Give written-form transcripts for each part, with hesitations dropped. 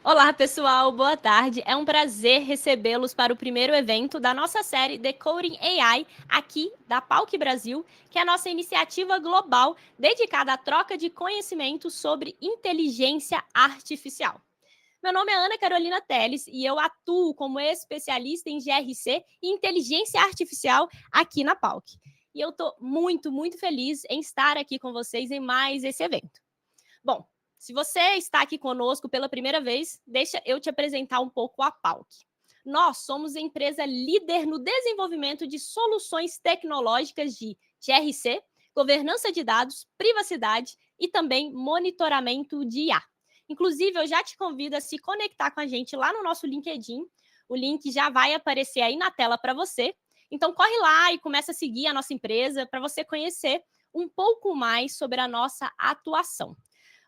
Olá, pessoal, boa tarde. É um prazer recebê-los para o primeiro evento da nossa série Decoding AI, aqui da PALC Brasil, que é a nossa iniciativa global dedicada à troca de conhecimento sobre inteligência artificial. Meu nome é Ana Carolina Teles e eu atuo como especialista em GRC e inteligência artificial aqui na PALC. E eu estou muito feliz em estar aqui com vocês em mais esse evento. Bom, se você está aqui conosco pela primeira vez, deixa eu te apresentar um pouco a PALC. Nós somos a empresa líder no desenvolvimento de soluções tecnológicas de GRC, governança de dados, privacidade e também monitoramento de IA. Inclusive, eu já te convido a se conectar com a gente lá no nosso LinkedIn. O link já vai aparecer aí na tela para você. Então, corre lá e começa a seguir a nossa empresa para você conhecer um pouco mais sobre a nossa atuação.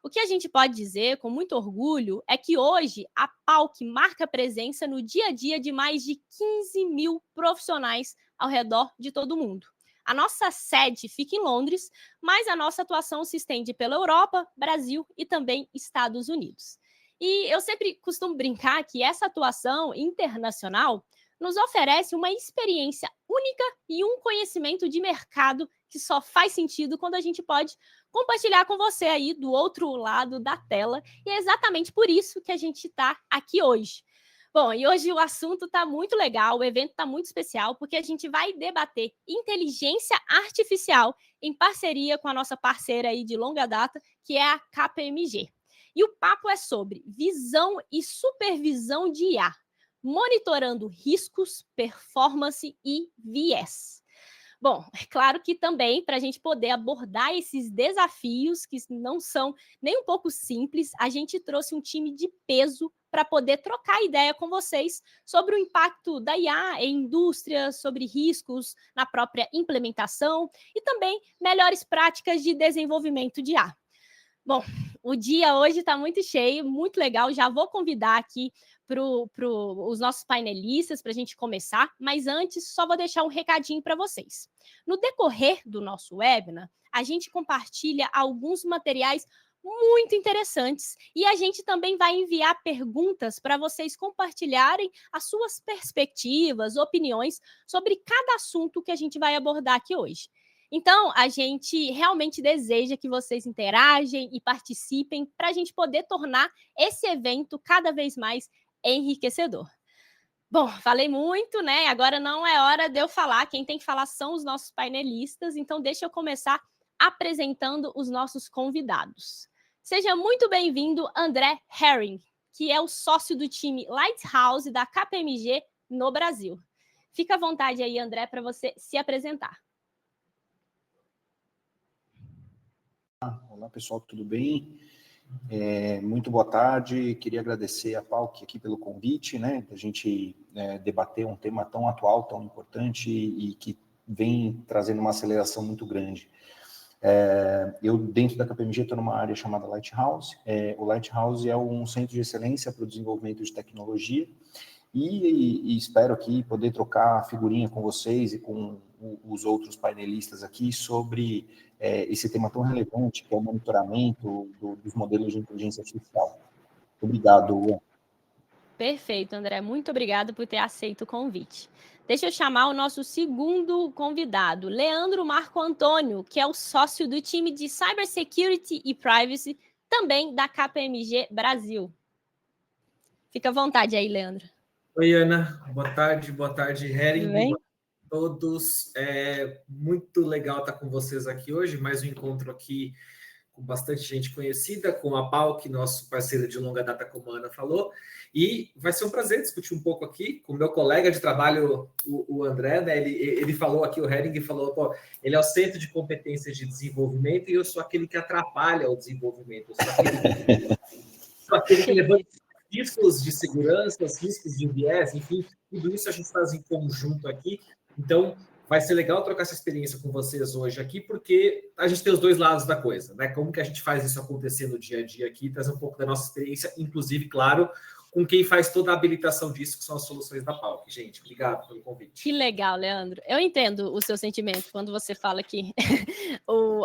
O que a gente pode dizer com muito orgulho é que hoje a PALC marca presença no dia a dia de mais de 15 mil profissionais ao redor de todo o mundo. A nossa sede fica em Londres, mas a nossa atuação se estende pela Europa, Brasil e também Estados Unidos. E eu sempre costumo brincar que essa atuação internacional nos oferece uma experiência única e um conhecimento de mercado que só faz sentido quando a gente pode compartilhar com você aí do outro lado da tela. E é exatamente por isso que a gente está aqui hoje. Bom, e hoje o assunto está muito legal, o evento está muito especial, porque a gente vai debater inteligência artificial em parceria com a nossa parceira aí de longa data, que é a KPMG. E o papo é sobre visão e supervisão de IA, monitorando riscos, performance e viés. Bom, é claro que também, para a gente poder abordar esses desafios, que não são nem um pouco simples, a gente trouxe um time de peso para poder trocar ideia com vocês sobre o impacto da IA em indústria, sobre riscos na própria implementação e também melhores práticas de desenvolvimento de IA. Bom, o dia hoje está muito cheio, muito legal. Já vou convidar aqui os nossos painelistas para a gente começar, mas antes só vou deixar um recadinho para vocês. No decorrer do nosso webinar, a gente compartilha alguns materiais muito interessantes e a gente também vai enviar perguntas para vocês compartilharem as suas perspectivas, opiniões sobre cada assunto que a gente vai abordar aqui hoje. Então, a gente realmente deseja que vocês interagem e participem para a gente poder tornar esse evento cada vez mais enriquecedor. Bom, falei muito, né? Agora não é hora de eu falar. Quem tem que falar são os nossos painelistas. Então, deixa eu começar apresentando os nossos convidados. Seja muito bem-vindo, André Herring, que é o sócio do time Lighthouse da KPMG no Brasil. Fica à vontade aí, André, para você se apresentar. Olá, pessoal, tudo bem? Muito boa tarde. Queria agradecer a PALC aqui pelo convite, né? A gente debater um tema tão atual, tão importante e que vem trazendo uma aceleração muito grande. Eu, dentro da KPMG, estou numa área chamada Lighthouse. O Lighthouse é um centro de excelência para o desenvolvimento de tecnologia e espero aqui poder trocar figurinha com vocês e com os outros painelistas aqui sobre esse tema tão relevante, que é o monitoramento dos modelos de inteligência artificial. Obrigado. Perfeito, André. Muito obrigada por ter aceito o convite. Deixa eu chamar o nosso segundo convidado, Leandro Marco Antônio, que é o sócio do time de Cybersecurity e Privacy, também da KPMG Brasil. Fica à vontade aí, Leandro. Oi, Ana. Boa tarde, Herring. Tudo bem? Boa tarde a todos. É muito legal estar com vocês aqui hoje, mais um encontro aqui com bastante gente conhecida, com a PALC, nosso parceiro de longa data, como a Ana falou, e vai ser um prazer discutir um pouco aqui com o meu colega de trabalho, o André, né? Ele falou aqui, o Herring falou, pô, ele é o centro de competências de desenvolvimento e eu sou aquele que atrapalha o desenvolvimento, eu sou aquele que levanta riscos de segurança, riscos de viés, enfim, tudo isso a gente faz em conjunto aqui. Então, vai ser legal trocar essa experiência com vocês hoje aqui, porque a gente tem os dois lados da coisa, né? Como que a gente faz isso acontecer no dia a dia aqui, trazer um pouco da nossa experiência, inclusive, claro, com quem faz toda a habilitação disso, que são as soluções da PALC. Gente, obrigado pelo convite. Que legal, Leandro. Eu entendo o seu sentimento quando você fala que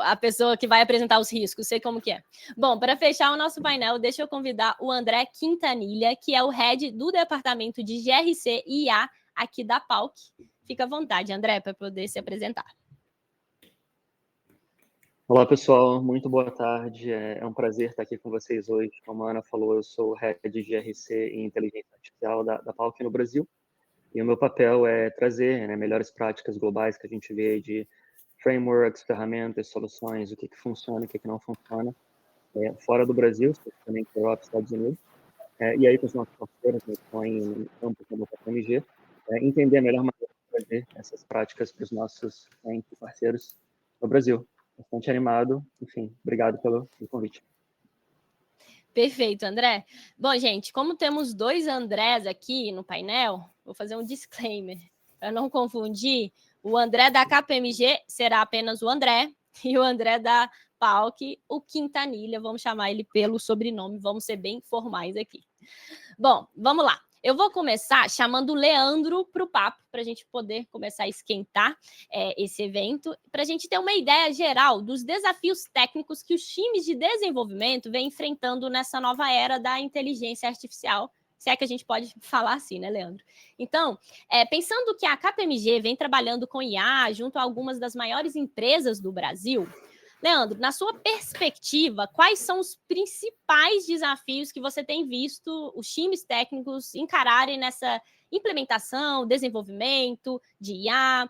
a pessoa que vai apresentar os riscos, sei como que é. Bom, para fechar o nosso painel, deixa eu convidar o André Quintanilha, que é o head do departamento de GRC e IA aqui da PALC. Fica à vontade, André, para poder se apresentar. Olá, pessoal. Muito boa tarde. É um prazer estar aqui com vocês hoje. Como a Ana falou, eu sou o head de GRC e Inteligência Artificial da PALC no Brasil. E o meu papel é trazer, né, melhores práticas globais que a gente vê de frameworks, ferramentas, soluções, o que funciona, o que não funciona, fora do Brasil, especialmente Europa, Estados Unidos. E aí com os nossos parceiros, que estão em campo como o KPMG, entender a melhor maneira de trazer essas práticas para os nossos clientes e parceiros no Brasil. Bastante animado. Enfim, obrigado pelo convite. Perfeito, André. Bom, gente, como temos 2 Andrés aqui no painel, vou fazer um disclaimer para não confundir. O André da KPMG será apenas o André e o André da PALC, o Quintanilha. Vamos chamar ele pelo sobrenome, vamos ser bem formais aqui. Bom, vamos lá. Eu vou começar chamando o Leandro para o papo, para a gente poder começar a esquentar esse evento, para a gente ter uma ideia geral dos desafios técnicos que os times de desenvolvimento vêm enfrentando nessa nova era da inteligência artificial, se é que a gente pode falar assim, né, Leandro? Então, pensando que a KPMG vem trabalhando com IA junto a algumas das maiores empresas do Brasil, Leandro, na sua perspectiva, quais são os principais desafios que você tem visto os times técnicos encararem nessa implementação, desenvolvimento de IA,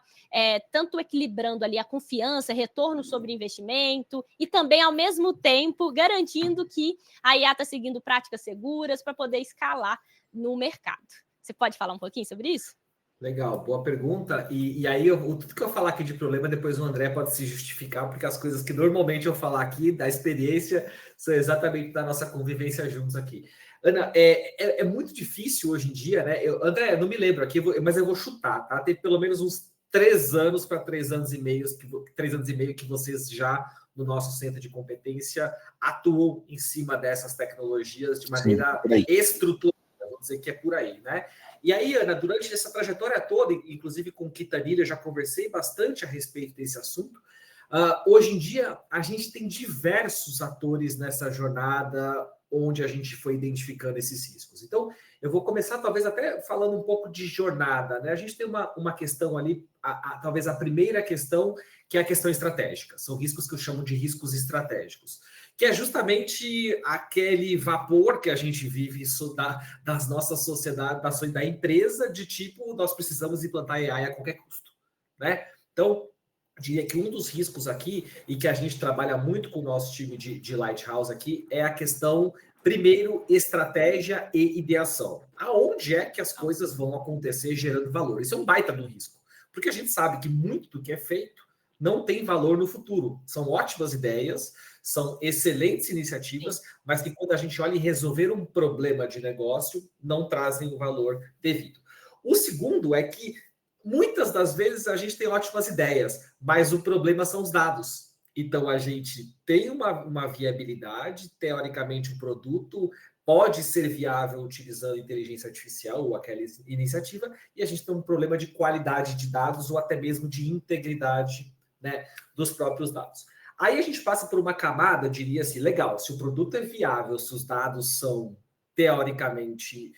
tanto equilibrando ali a confiança, retorno sobre investimento e também, ao mesmo tempo, garantindo que a IA está seguindo práticas seguras para poder escalar no mercado. Você pode falar um pouquinho sobre isso? Legal, boa pergunta. E aí, tudo que eu falar aqui de problema, depois o André pode se justificar, porque as coisas que normalmente eu falar aqui, da experiência, são exatamente da nossa convivência juntos aqui. Ana, é muito difícil hoje em dia, né? André, não me lembro aqui, mas eu vou chutar, tá? Tem pelo menos uns 3 anos para 3 anos e meio, 3 anos e meio que vocês já, no nosso centro de competência, atuam em cima dessas tecnologias de maneira estruturada, vamos dizer que é por aí, né? E aí, Ana, durante essa trajetória toda, inclusive com o Quintanilha, já conversei bastante a respeito desse assunto. Hoje em dia, a gente tem diversos atores nessa jornada onde a gente foi identificando esses riscos. Então, eu vou começar talvez até falando um pouco de jornada, né? A gente tem uma questão ali, talvez a primeira questão, que é a questão estratégica. São riscos que eu chamo de riscos estratégicos, que é justamente aquele vapor que a gente vive das nossas sociedades, da empresa, de tipo, nós precisamos implantar AI a qualquer custo, né? Então, diria que um dos riscos aqui, e que a gente trabalha muito com o nosso time de Lighthouse aqui, é a questão, primeiro, estratégia e ideação. Aonde é que as coisas vão acontecer gerando valor? Isso é um baita do risco, porque a gente sabe que muito do que é feito não tem valor no futuro. São ótimas ideias, são excelentes iniciativas, mas que quando a gente olha e resolver um problema de negócio, não trazem o valor devido. O segundo é que muitas das vezes a gente tem ótimas ideias, mas o problema são os dados. Então a gente tem uma viabilidade, teoricamente o produto pode ser viável utilizando inteligência artificial ou aquela iniciativa, e a gente tem um problema de qualidade de dados ou até mesmo de integridade, né, dos próprios dados. Aí a gente passa por uma camada, diria assim, legal, se o produto é viável, se os dados são teoricamente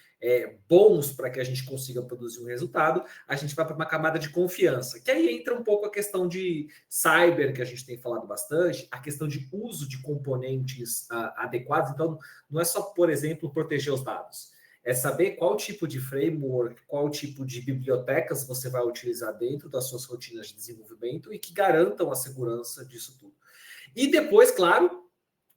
bons para que a gente consiga produzir um resultado, a gente vai para uma camada de confiança, que aí entra um pouco a questão de cyber, que a gente tem falado bastante, a questão de uso de componentes adequados. Então, não é só, por exemplo, proteger os dados, é saber qual tipo de framework, qual tipo de bibliotecas você vai utilizar dentro das suas rotinas de desenvolvimento e que garantam a segurança disso tudo. E depois, claro,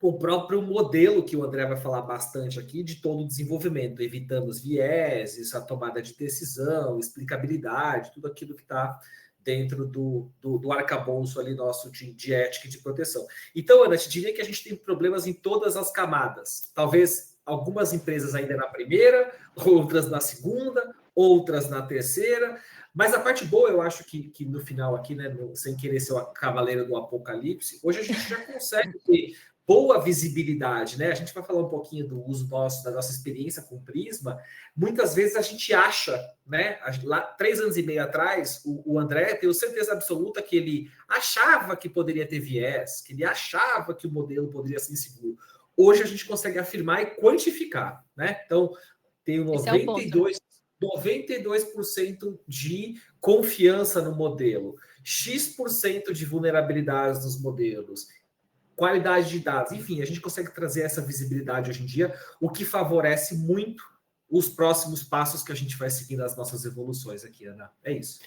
o próprio modelo que o André vai falar bastante aqui de todo o desenvolvimento, evitando os vieses, a tomada de decisão, explicabilidade, tudo aquilo que está dentro do arcabouço ali nosso de ética e de proteção. Então, Ana, eu te diria que a gente tem problemas em todas as camadas. Talvez algumas empresas ainda na primeira, outras na segunda, outras na terceira. Mas a parte boa, eu acho que no final aqui, né, sem querer ser o cavaleiro do apocalipse, hoje a gente já consegue ter boa visibilidade, né? A gente vai falar um pouquinho do uso nosso, da nossa experiência com o Prisma. Muitas vezes a gente acha, né? Lá 3 anos e meio atrás, o André, tenho certeza absoluta que ele achava que poderia ter viés, que ele achava que o modelo poderia ser inseguro. Hoje a gente consegue afirmar e quantificar, né? Então, tem 92% de confiança no modelo, X% de vulnerabilidades nos modelos, qualidade de dados, enfim, a gente consegue trazer essa visibilidade hoje em dia, o que favorece muito os próximos passos que a gente vai seguir nas nossas evoluções aqui, Ana. É isso.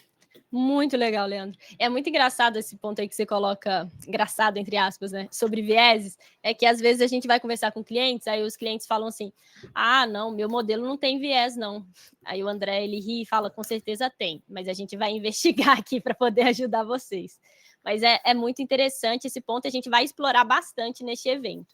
Muito legal, Leandro. É muito engraçado esse ponto aí que você coloca, engraçado, entre aspas, né, sobre vieses, é que às vezes a gente vai conversar com clientes, aí os clientes falam assim, não, meu modelo não tem viés, não. Aí o André, ele ri e fala, com certeza tem, mas a gente vai investigar aqui para poder ajudar vocês. Mas é muito interessante esse ponto, a gente vai explorar bastante neste evento.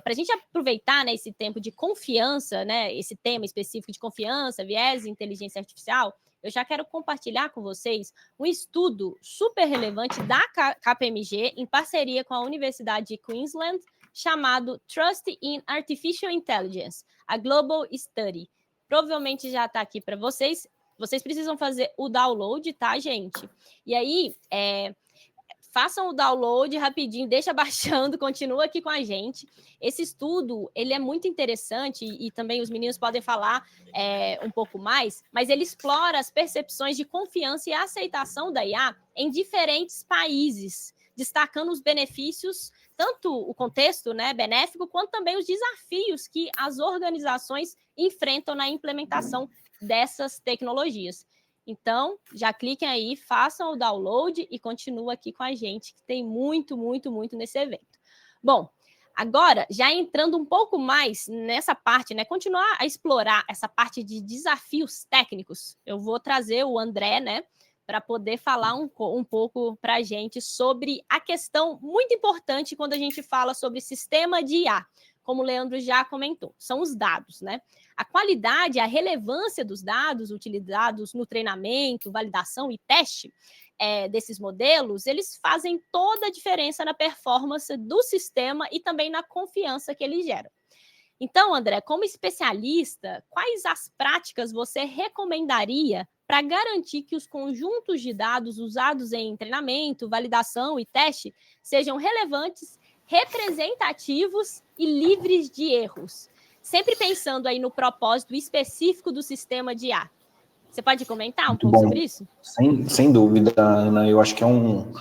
Para a gente aproveitar, né, esse tempo de confiança, né, esse tema específico de confiança, viés e inteligência artificial, eu já quero compartilhar com vocês um estudo super relevante da KPMG, em parceria com a Universidade de Queensland, chamado Trust in Artificial Intelligence, a Global Study. Provavelmente já está aqui para vocês. Vocês precisam fazer o download, tá, gente? E aí, façam o download rapidinho, deixa baixando, continua aqui com a gente. Esse estudo, ele é muito interessante e também os meninos podem falar um pouco mais, mas ele explora as percepções de confiança e aceitação da IA em diferentes países, destacando os benefícios, tanto o contexto, né, benéfico, quanto também os desafios que as organizações enfrentam na implementação dessas tecnologias. Então, já cliquem aí, façam o download e continuem aqui com a gente, que tem muito, muito, muito nesse evento. Bom, agora, já entrando um pouco mais nessa parte, né, continuar a explorar essa parte de desafios técnicos, eu vou trazer o André, né, para poder falar um pouco para a gente sobre a questão muito importante quando a gente fala sobre sistema de IA, como o Leandro já comentou, são os dados, né? A qualidade, a relevância dos dados utilizados no treinamento, validação e teste desses modelos, eles fazem toda a diferença na performance do sistema e também na confiança que ele gera. Então, André, como especialista, quais as práticas você recomendaria para garantir que os conjuntos de dados usados em treinamento, validação e teste sejam relevantes, representativos e livres de erros? Sempre pensando aí no propósito específico do sistema de IA. Você pode comentar um pouco sobre isso? Sem dúvida, Ana. Eu acho que é um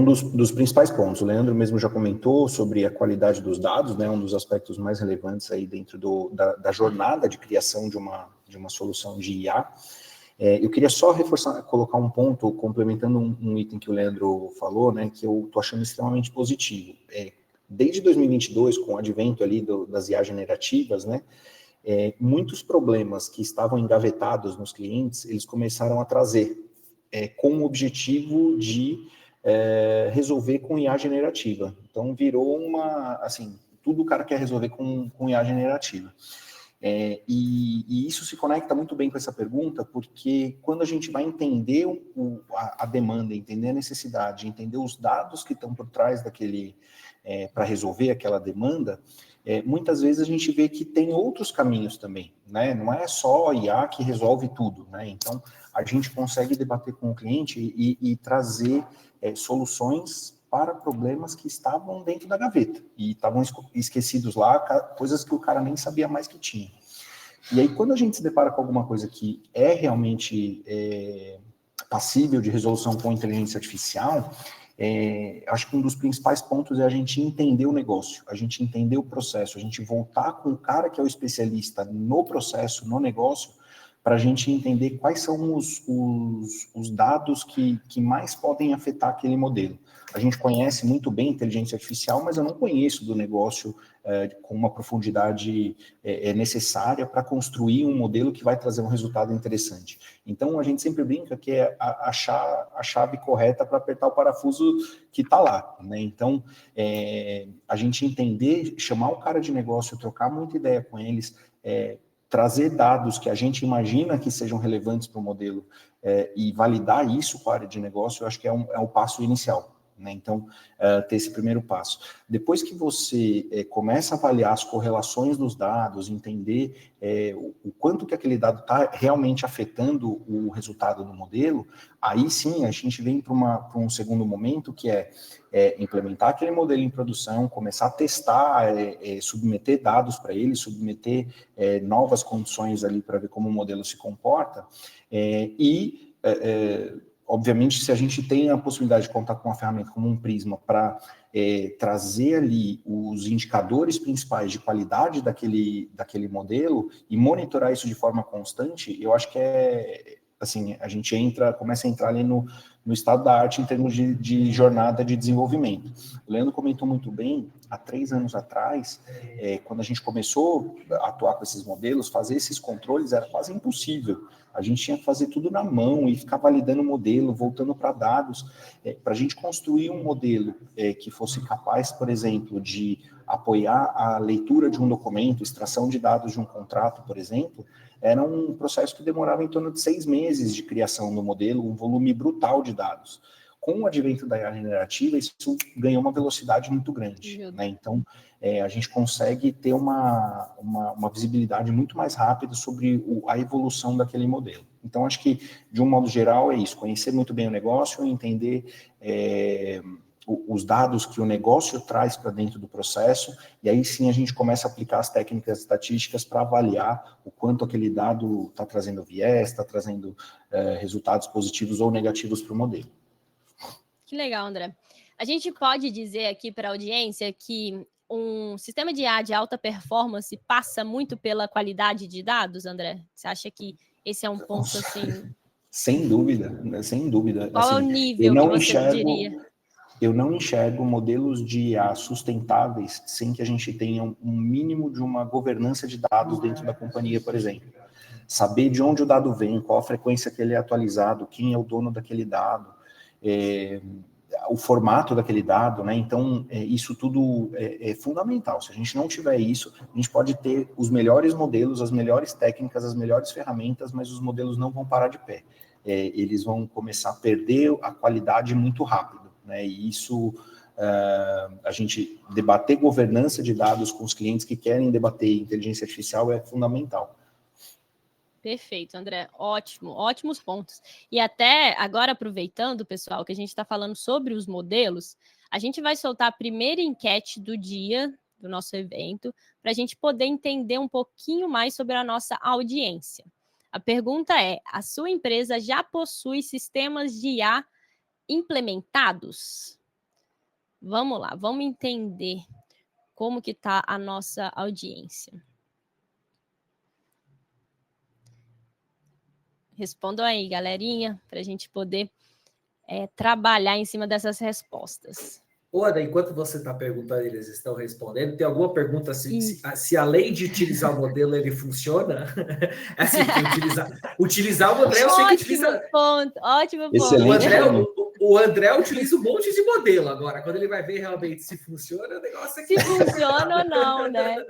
dos principais pontos. O Leandro mesmo já comentou sobre a qualidade dos dados, né? Um dos aspectos mais relevantes aí dentro da jornada de criação de uma solução de IA. Eu queria só reforçar, colocar um ponto, complementando um item que o Leandro falou, né? Que eu estou achando extremamente positivo. Desde 2022, com o advento ali das IA generativas, né, muitos problemas que estavam engavetados nos clientes, eles começaram a trazer com o objetivo de resolver com IA generativa. Então, virou tudo o cara quer resolver com IA generativa. E isso se conecta muito bem com essa pergunta, porque quando a gente vai entender a demanda, entender a necessidade, entender os dados que estão por trás para resolver aquela demanda, muitas vezes a gente vê que tem outros caminhos também, né? Não é só IA que resolve tudo, né? Então, a gente consegue debater com o cliente e trazer soluções para problemas que estavam dentro da gaveta e estavam esquecidos lá, coisas que o cara nem sabia mais que tinha. E aí, quando a gente se depara com alguma coisa que é realmente passível de resolução com inteligência artificial, acho que um dos principais pontos é a gente entender o negócio, a gente entender o processo, a gente voltar com o cara que é o especialista no processo, no negócio, para a gente entender quais são os dados que mais podem afetar aquele modelo. A gente conhece muito bem inteligência artificial, mas eu não conheço do negócio com uma profundidade necessária para construir um modelo que vai trazer um resultado interessante. Então, a gente sempre brinca que é achar a chave correta para apertar o parafuso que está lá, né? Então, a gente entender, chamar o cara de negócio, trocar muita ideia com eles, trazer dados que a gente imagina que sejam relevantes para o modelo e validar isso com a área de negócio, eu acho que é o passo inicial. né? Então, ter esse primeiro passo. Depois que você começa a avaliar as correlações dos dados, entender o quanto que aquele dado está realmente afetando o resultado do modelo, aí sim a gente vem para um segundo momento, que é implementar aquele modelo em produção, começar a testar, submeter dados para ele, submeter novas condições ali para ver como o modelo se comporta, obviamente, se a gente tem a possibilidade de contar com uma ferramenta como um Prisma para trazer ali os indicadores principais de qualidade daquele modelo e monitorar isso de forma constante, eu acho que assim, a gente começa a entrar ali no estado da arte em termos de jornada de desenvolvimento. O Leandro comentou muito bem, há 3 anos atrás, quando a gente começou a atuar com esses modelos, fazer esses controles era quase impossível. A gente tinha que fazer tudo na mão e ficar validando o modelo, voltando para dados. Para a gente construir um modelo que fosse capaz, por exemplo, de apoiar a leitura de um documento, extração de dados de um contrato, por exemplo, era um processo que demorava em torno de 6 meses de criação do modelo, um volume brutal de dados. Com o advento da IA generativa, isso ganhou uma velocidade muito grande, né? Então, a gente consegue ter uma visibilidade muito mais rápida sobre a evolução daquele modelo. Então, acho que, de um modo geral, é isso, conhecer muito bem o negócio, entender os dados que o negócio traz para dentro do processo, e aí sim a gente começa a aplicar as técnicas estatísticas para avaliar o quanto aquele dado está trazendo viés, está trazendo resultados positivos ou negativos para o modelo. Que legal, André. A gente pode dizer aqui para a audiência que um sistema de IA de alta performance passa muito pela qualidade de dados, André? Você acha que esse é um ponto, assim... Sem dúvida, sem dúvida. Qual é o nível que você diria? Eu não enxergo modelos de IA sustentáveis sem que a gente tenha um mínimo de uma governança de dados dentro da companhia, por exemplo. Saber de onde o dado vem, qual a frequência que ele é atualizado, quem é o dono daquele dado, o formato daquele dado, né? Então, isso tudo é fundamental. Se a gente não tiver isso, a gente pode ter os melhores modelos, as melhores técnicas, as melhores ferramentas, mas os modelos não vão parar de pé. Eles vão começar a perder a qualidade muito rápido, né? E isso, a gente debater governança de dados com os clientes que querem debater inteligência artificial é fundamental. Perfeito, André. Ótimo, ótimos pontos. E até agora, aproveitando, pessoal, que a gente está falando sobre os modelos, a gente vai soltar a primeira enquete do dia do nosso evento, para a gente poder entender um pouquinho mais sobre a nossa audiência. A pergunta é: a sua empresa já possui sistemas de IA implementados? Vamos lá, vamos entender como que está a nossa audiência. Respondam aí, galerinha, para a gente poder trabalhar em cima dessas respostas. Ora, enquanto você está perguntando, eles estão respondendo. Tem alguma pergunta se além de utilizar o modelo, ele funciona? Assim, utilizar o André, eu sei que utiliza... Ótimo ponto. Excelente. O André utiliza um monte de modelo agora. Quando ele vai ver realmente se funciona, o negócio é que... Se funciona ou não, né?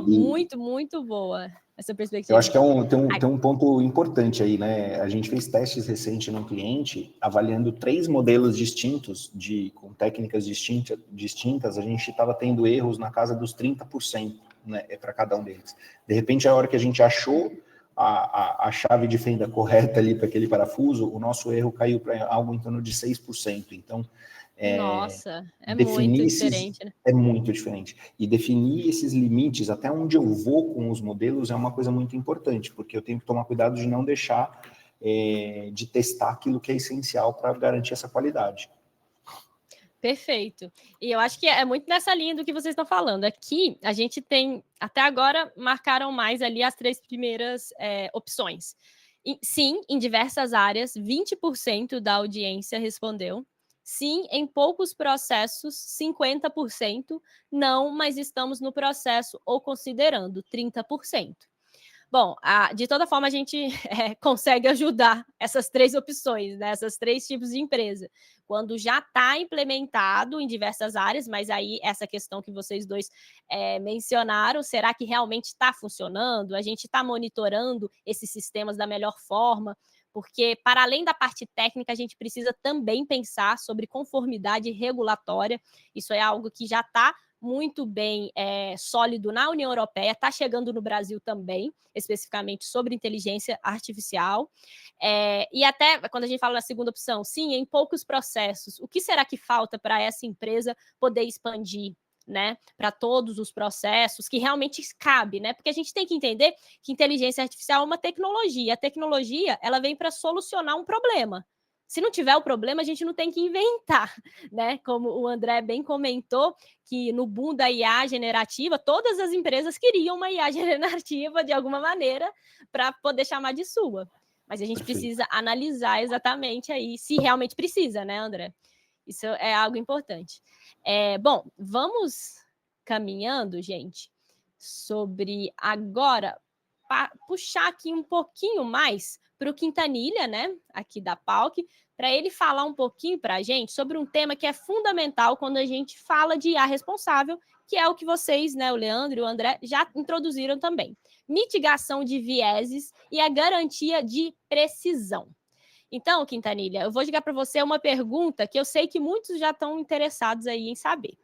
Muito, muito boa essa perspectiva. Eu acho que tem um ponto importante aí, né? A gente fez testes recentes num cliente, avaliando 3 modelos distintos, com técnicas distintas, a gente estava tendo erros na casa dos 30%, né, para cada um deles. De repente, a hora que a gente achou a chave de fenda correta ali para aquele parafuso, o nosso erro caiu para algo em torno de 6%. Então, nossa, muito diferente, né? É muito diferente. E definir esses limites, até onde eu vou com os modelos, é uma coisa muito importante, porque eu tenho que tomar cuidado de não deixar de testar aquilo que é essencial para garantir essa qualidade. Perfeito. E eu acho que é muito nessa linha do que vocês estão falando. Aqui, a gente tem, até agora, marcaram mais ali as 3 primeiras opções. Sim, em diversas áreas, 20% da audiência respondeu. Sim, em poucos processos, 50%. Não, mas estamos no processo ou considerando, 30%. Bom, de toda forma, a gente consegue ajudar essas 3 opções, né? Essas 3 tipos de empresa. Quando já está implementado em diversas áreas, mas aí essa questão que vocês dois mencionaram, será que realmente está funcionando? A gente está monitorando esses sistemas da melhor forma? porque para além da parte técnica, a gente precisa também pensar sobre conformidade regulatória. Isso é algo que já está muito bem sólido na União Europeia, está chegando no Brasil também, especificamente sobre inteligência artificial. E até quando a gente fala na segunda opção, sim, em poucos processos, o que será que falta para essa empresa poder expandir, né, para todos os processos que realmente cabe, né? Porque a gente tem que entender que inteligência artificial é uma tecnologia. A tecnologia, ela vem para solucionar um problema. Se não tiver o problema, a gente não tem que inventar, né? Como o André bem comentou, que no boom da IA generativa, todas as empresas queriam uma IA generativa de alguma maneira para poder chamar de sua. Mas a gente precisa analisar exatamente aí se realmente precisa, né, André? Isso é algo importante. Bom, vamos caminhando, gente, sobre agora puxar aqui um pouquinho mais para o Quintanilha, né, aqui da PALC, para ele falar um pouquinho para a gente sobre um tema que é fundamental quando a gente fala de IA responsável, que é o que vocês, né, o Leandro e o André, já introduziram também. Mitigação de vieses e a garantia de precisão. Então, Quintanilha, eu vou jogar para você uma pergunta que eu sei que muitos já estão interessados aí em saber.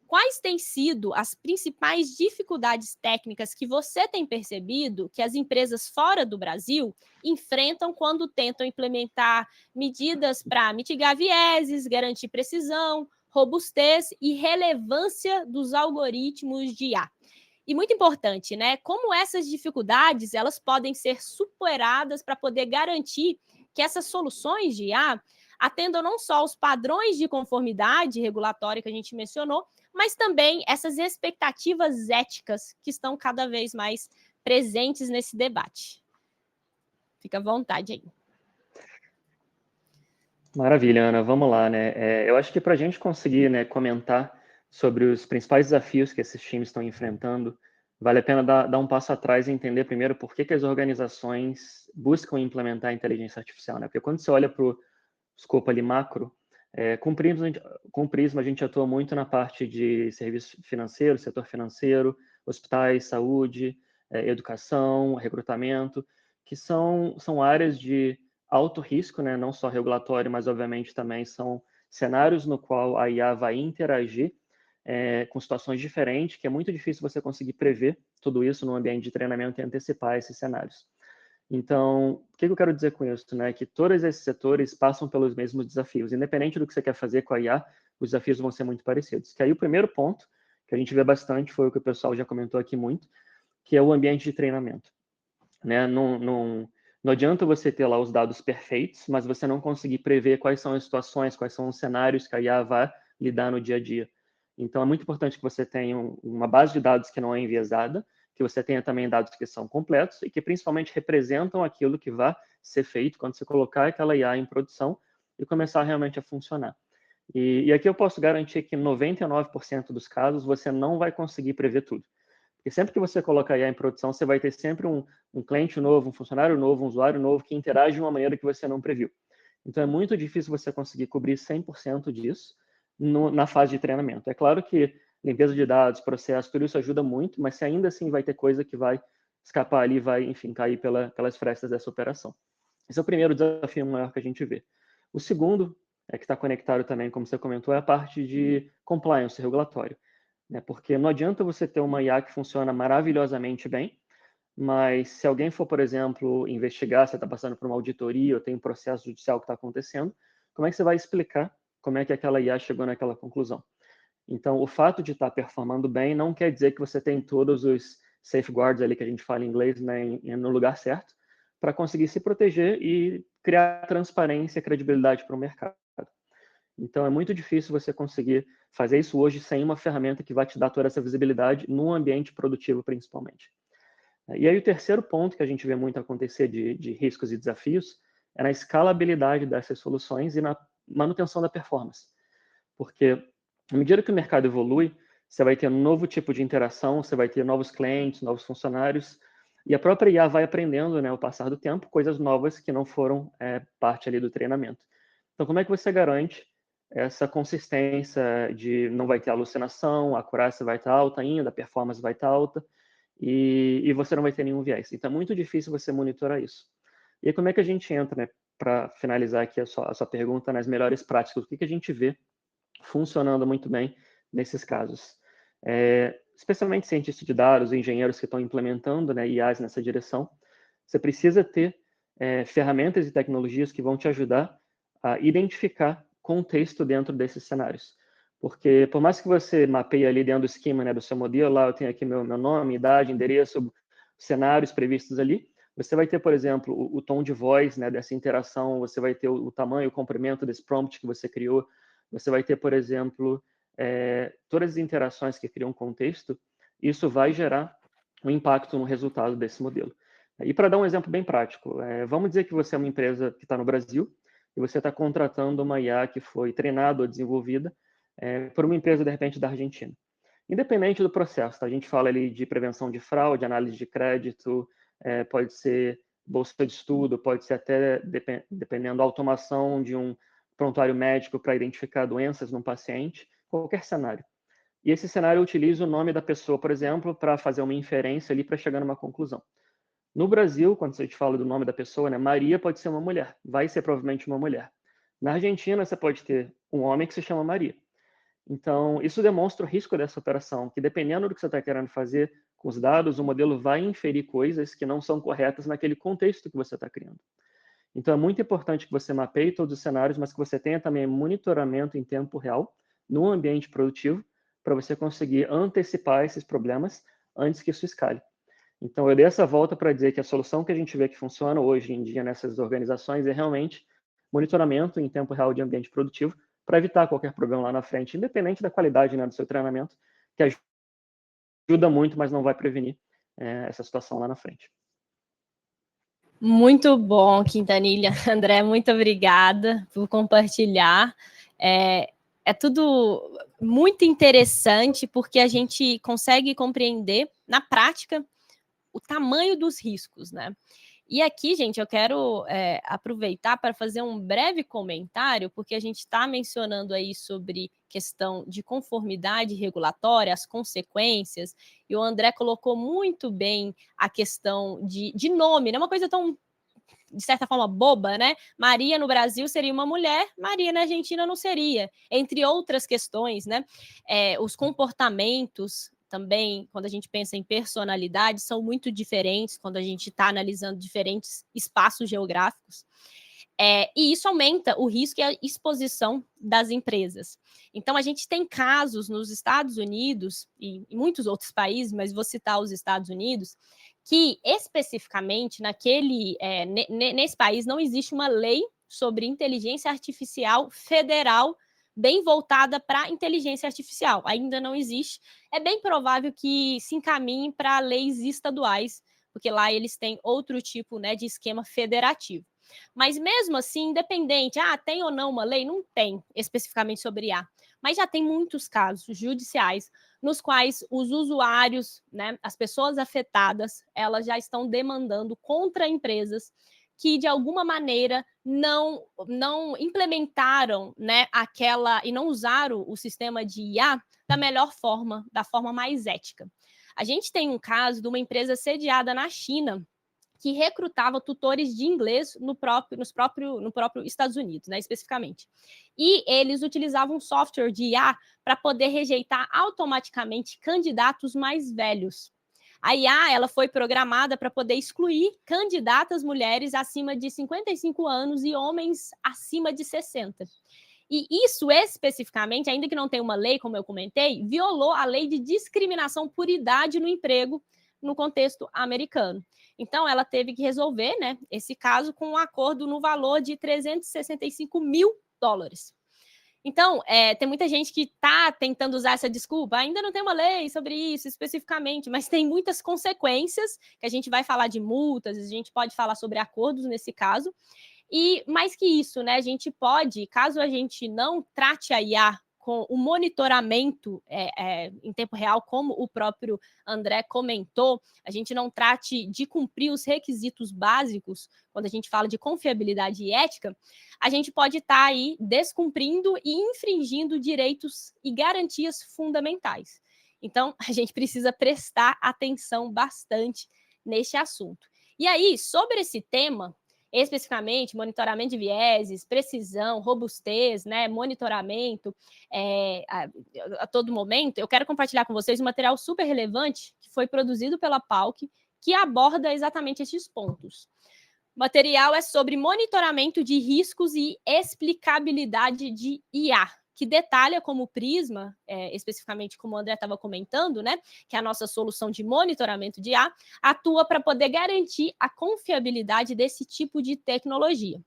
Quais têm sido as principais dificuldades técnicas que você tem percebido que as empresas fora do Brasil enfrentam quando tentam implementar medidas para mitigar vieses, garantir precisão, robustez e relevância dos algoritmos de IA? E muito importante, né? Como essas dificuldades elas podem ser superadas para poder garantir que essas soluções de IA atendam não só os padrões de conformidade regulatória que a gente mencionou, mas também essas expectativas éticas que estão cada vez mais presentes nesse debate. Fica à vontade aí. Maravilha, Ana. Vamos lá, né? Eu acho que para a gente conseguir, né, comentar sobre os principais desafios que esses times estão enfrentando, vale a pena dar um passo atrás e entender primeiro por que as organizações buscam implementar a inteligência artificial, né? Porque quando você olha para o escopo ali macro, com o Prisma a gente atua muito na parte de serviço financeiro, setor financeiro, hospitais, saúde, educação, recrutamento, que são áreas de alto risco, né? Não só regulatório, mas obviamente também são cenários no qual a IA vai interagir com situações diferentes, que é muito difícil você conseguir prever tudo isso no ambiente de treinamento e antecipar esses cenários. Então, o que eu quero dizer com isso, né? Que todos esses setores passam pelos mesmos desafios. Independente do que você quer fazer com a IA, os desafios vão ser muito parecidos. Que aí o primeiro ponto, que a gente vê bastante, foi o que o pessoal já comentou aqui muito, que é o ambiente de treinamento. Né? Não adianta você ter lá os dados perfeitos, mas você não conseguir prever quais são as situações, quais são os cenários que a IA vai lidar no dia a dia. Então, é muito importante que você tenha uma base de dados que não é enviesada, que você tenha também dados que são completos e que principalmente representam aquilo que vai ser feito quando você colocar aquela IA em produção e começar realmente a funcionar. E aqui eu posso garantir que 99% dos casos você não vai conseguir prever tudo. Porque sempre que você coloca IA em produção, você vai ter sempre um cliente novo, um funcionário novo, um usuário novo que interage de uma maneira que você não previu. Então, é muito difícil você conseguir cobrir 100% disso na fase de treinamento. É claro que limpeza de dados, processo, tudo isso ajuda muito, mas se ainda assim vai ter coisa que vai escapar ali, vai, enfim, cair pelas frestas dessa operação. Esse é o primeiro desafio maior que a gente vê. O segundo, que está conectado também, como você comentou, é a parte de compliance regulatório. Né? Porque não adianta você ter uma IA que funciona maravilhosamente bem, mas se alguém for, por exemplo, investigar, você está passando por uma auditoria ou tem um processo judicial que está acontecendo, como é que você vai explicar como é que aquela IA chegou naquela conclusão? Então, o fato de estar performando bem não quer dizer que você tem todos os safeguards ali que a gente fala em inglês, né, no lugar certo, para conseguir se proteger e criar transparência e credibilidade para o mercado. Então, é muito difícil você conseguir fazer isso hoje sem uma ferramenta que vai te dar toda essa visibilidade num ambiente produtivo, principalmente. E aí, o terceiro ponto que a gente vê muito acontecer de riscos e desafios é na escalabilidade dessas soluções e na manutenção da performance. Porque, à medida que o mercado evolui, você vai ter um novo tipo de interação, você vai ter novos clientes, novos funcionários, e a própria IA vai aprendendo, né, ao passar do tempo, coisas novas que não foram parte ali do treinamento. Então, como é que você garante essa consistência de não vai ter alucinação, a acurácia vai estar alta ainda, a performance vai estar alta, e você não vai ter nenhum viés. Então, é muito difícil você monitorar isso. E aí, como é que a gente entra, né, para finalizar aqui a sua pergunta, nas melhores práticas? O que a gente vê funcionando muito bem nesses casos? Especialmente cientistas de dados, engenheiros que estão implementando, né, IAs nessa direção, você precisa ter ferramentas e tecnologias que vão te ajudar a identificar contexto dentro desses cenários. Porque, por mais que você mapeie ali dentro do esquema, né, do seu modelo, lá eu tenho aqui meu nome, idade, endereço, cenários previstos ali, você vai ter, por exemplo, o tom de voz, né, dessa interação, você vai ter o tamanho, o comprimento desse prompt que você criou, você vai ter, por exemplo, todas as interações que criam contexto, isso vai gerar um impacto no resultado desse modelo. E para dar um exemplo bem prático, vamos dizer que você é uma empresa que está no Brasil e você está contratando uma IA que foi treinada ou desenvolvida por uma empresa, de repente, da Argentina. Independente do processo, tá? A gente fala ali de prevenção de fraude, análise de crédito, pode ser bolsa de estudo, pode ser até, dependendo da automação de um prontuário médico para identificar doenças num paciente, qualquer cenário. E esse cenário utiliza o nome da pessoa, por exemplo, para fazer uma inferência ali para chegar numa conclusão. No Brasil, quando a gente fala do nome da pessoa, né, Maria pode ser uma mulher, vai ser provavelmente uma mulher. Na Argentina, você pode ter um homem que se chama Maria. Então, isso demonstra o risco dessa operação, que dependendo do que você está querendo fazer com os dados, o modelo vai inferir coisas que não são corretas naquele contexto que você está criando. Então, é muito importante que você mapeie todos os cenários, mas que você tenha também monitoramento em tempo real, no ambiente produtivo, para você conseguir antecipar esses problemas antes que isso escale. Então, eu dei essa volta para dizer que a solução que a gente vê que funciona hoje em dia nessas organizações é realmente monitoramento em tempo real de ambiente produtivo, para evitar qualquer problema lá na frente, independente da qualidade, né, do seu treinamento, que ajuda muito, mas não vai prevenir essa situação lá na frente. Muito bom, Quintanilha. André, muito obrigada por compartilhar. É tudo muito interessante, porque a gente consegue compreender, na prática, o tamanho dos riscos, né? E aqui, gente, eu quero aproveitar para fazer um breve comentário, porque a gente está mencionando aí sobre questão de conformidade regulatória, as consequências, e o André colocou muito bem a questão de nome, né? Uma coisa tão, de certa forma, boba, né? Maria no Brasil seria uma mulher, Maria na Argentina não seria, entre outras questões, né? Os comportamentos também, quando a gente pensa em personalidade, são muito diferentes quando a gente está analisando diferentes espaços geográficos. E isso aumenta o risco e a exposição das empresas. Então, a gente tem casos nos Estados Unidos e em muitos outros países, mas vou citar os Estados Unidos, que especificamente nesse país não existe uma lei sobre inteligência artificial federal bem voltada para a inteligência artificial. Ainda não existe. É bem provável que se encaminhe para leis estaduais, porque lá eles têm outro tipo, né, de esquema federativo. Mas mesmo assim, independente, tem ou não uma lei? Não tem especificamente sobre IA, mas já tem muitos casos judiciais nos quais os usuários, né, as pessoas afetadas, elas já estão demandando contra empresas que de alguma maneira não implementaram, né, e não usaram o sistema de IA da melhor forma, da forma mais ética. A gente tem um caso de uma empresa sediada na China que recrutava tutores de inglês no próprio Estados Unidos, né, especificamente. E eles utilizavam um software de IA para poder rejeitar automaticamente candidatos mais velhos. A IA ela foi programada para poder excluir candidatas mulheres acima de 55 anos e homens acima de 60. E isso especificamente, ainda que não tenha uma lei, como eu comentei, violou a lei de discriminação por idade no emprego no contexto americano. Então, ela teve que resolver, né, esse caso com um acordo no valor de $365 mil. Então, tem muita gente que está tentando usar essa desculpa, ainda não tem uma lei sobre isso especificamente, mas tem muitas consequências, que a gente vai falar de multas, a gente pode falar sobre acordos nesse caso, e mais que isso, né, a gente pode, caso a gente não trate a IA com o monitoramento em tempo real, como o próprio André comentou, a gente não trate de cumprir os requisitos básicos, quando a gente fala de confiabilidade e ética, a gente pode estar aí descumprindo e infringindo direitos e garantias fundamentais. Então, a gente precisa prestar atenção bastante neste assunto. E aí, sobre esse tema, especificamente monitoramento de vieses, precisão, robustez, né, monitoramento a todo momento, eu quero compartilhar com vocês um material super relevante que foi produzido pela PALC, que aborda exatamente esses pontos. O material é sobre monitoramento de riscos e explicabilidade de IA, que detalha como o Prisma, especificamente como o André estava comentando, né, que é a nossa solução de monitoramento de IA, atua para poder garantir a confiabilidade desse tipo de tecnologia.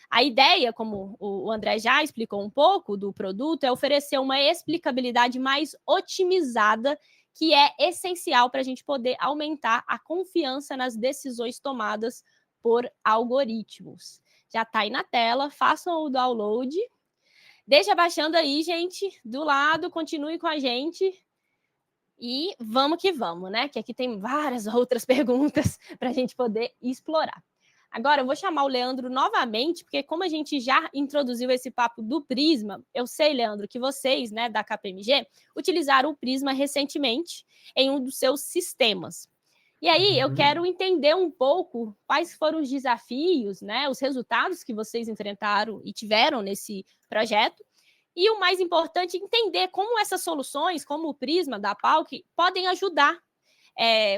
A ideia, como o André já explicou um pouco do produto, é oferecer uma explicabilidade mais otimizada, que é essencial para a gente poder aumentar a confiança nas decisões tomadas por algoritmos. Já está aí na tela, façam o download. Deixa baixando aí, gente, do lado, continue com a gente. E vamos que vamos, né? Que aqui tem várias outras perguntas para a gente poder explorar. Agora, eu vou chamar o Leandro novamente, porque como a gente já introduziu esse papo do Prisma, eu sei, Leandro, que vocês, né, da KPMG, utilizaram o Prisma recentemente em um dos seus sistemas. E aí, eu quero entender um pouco quais foram os desafios, né, os resultados que vocês enfrentaram e tiveram nesse projeto. E o mais importante, entender como essas soluções, como o Prisma da PALC, podem ajudar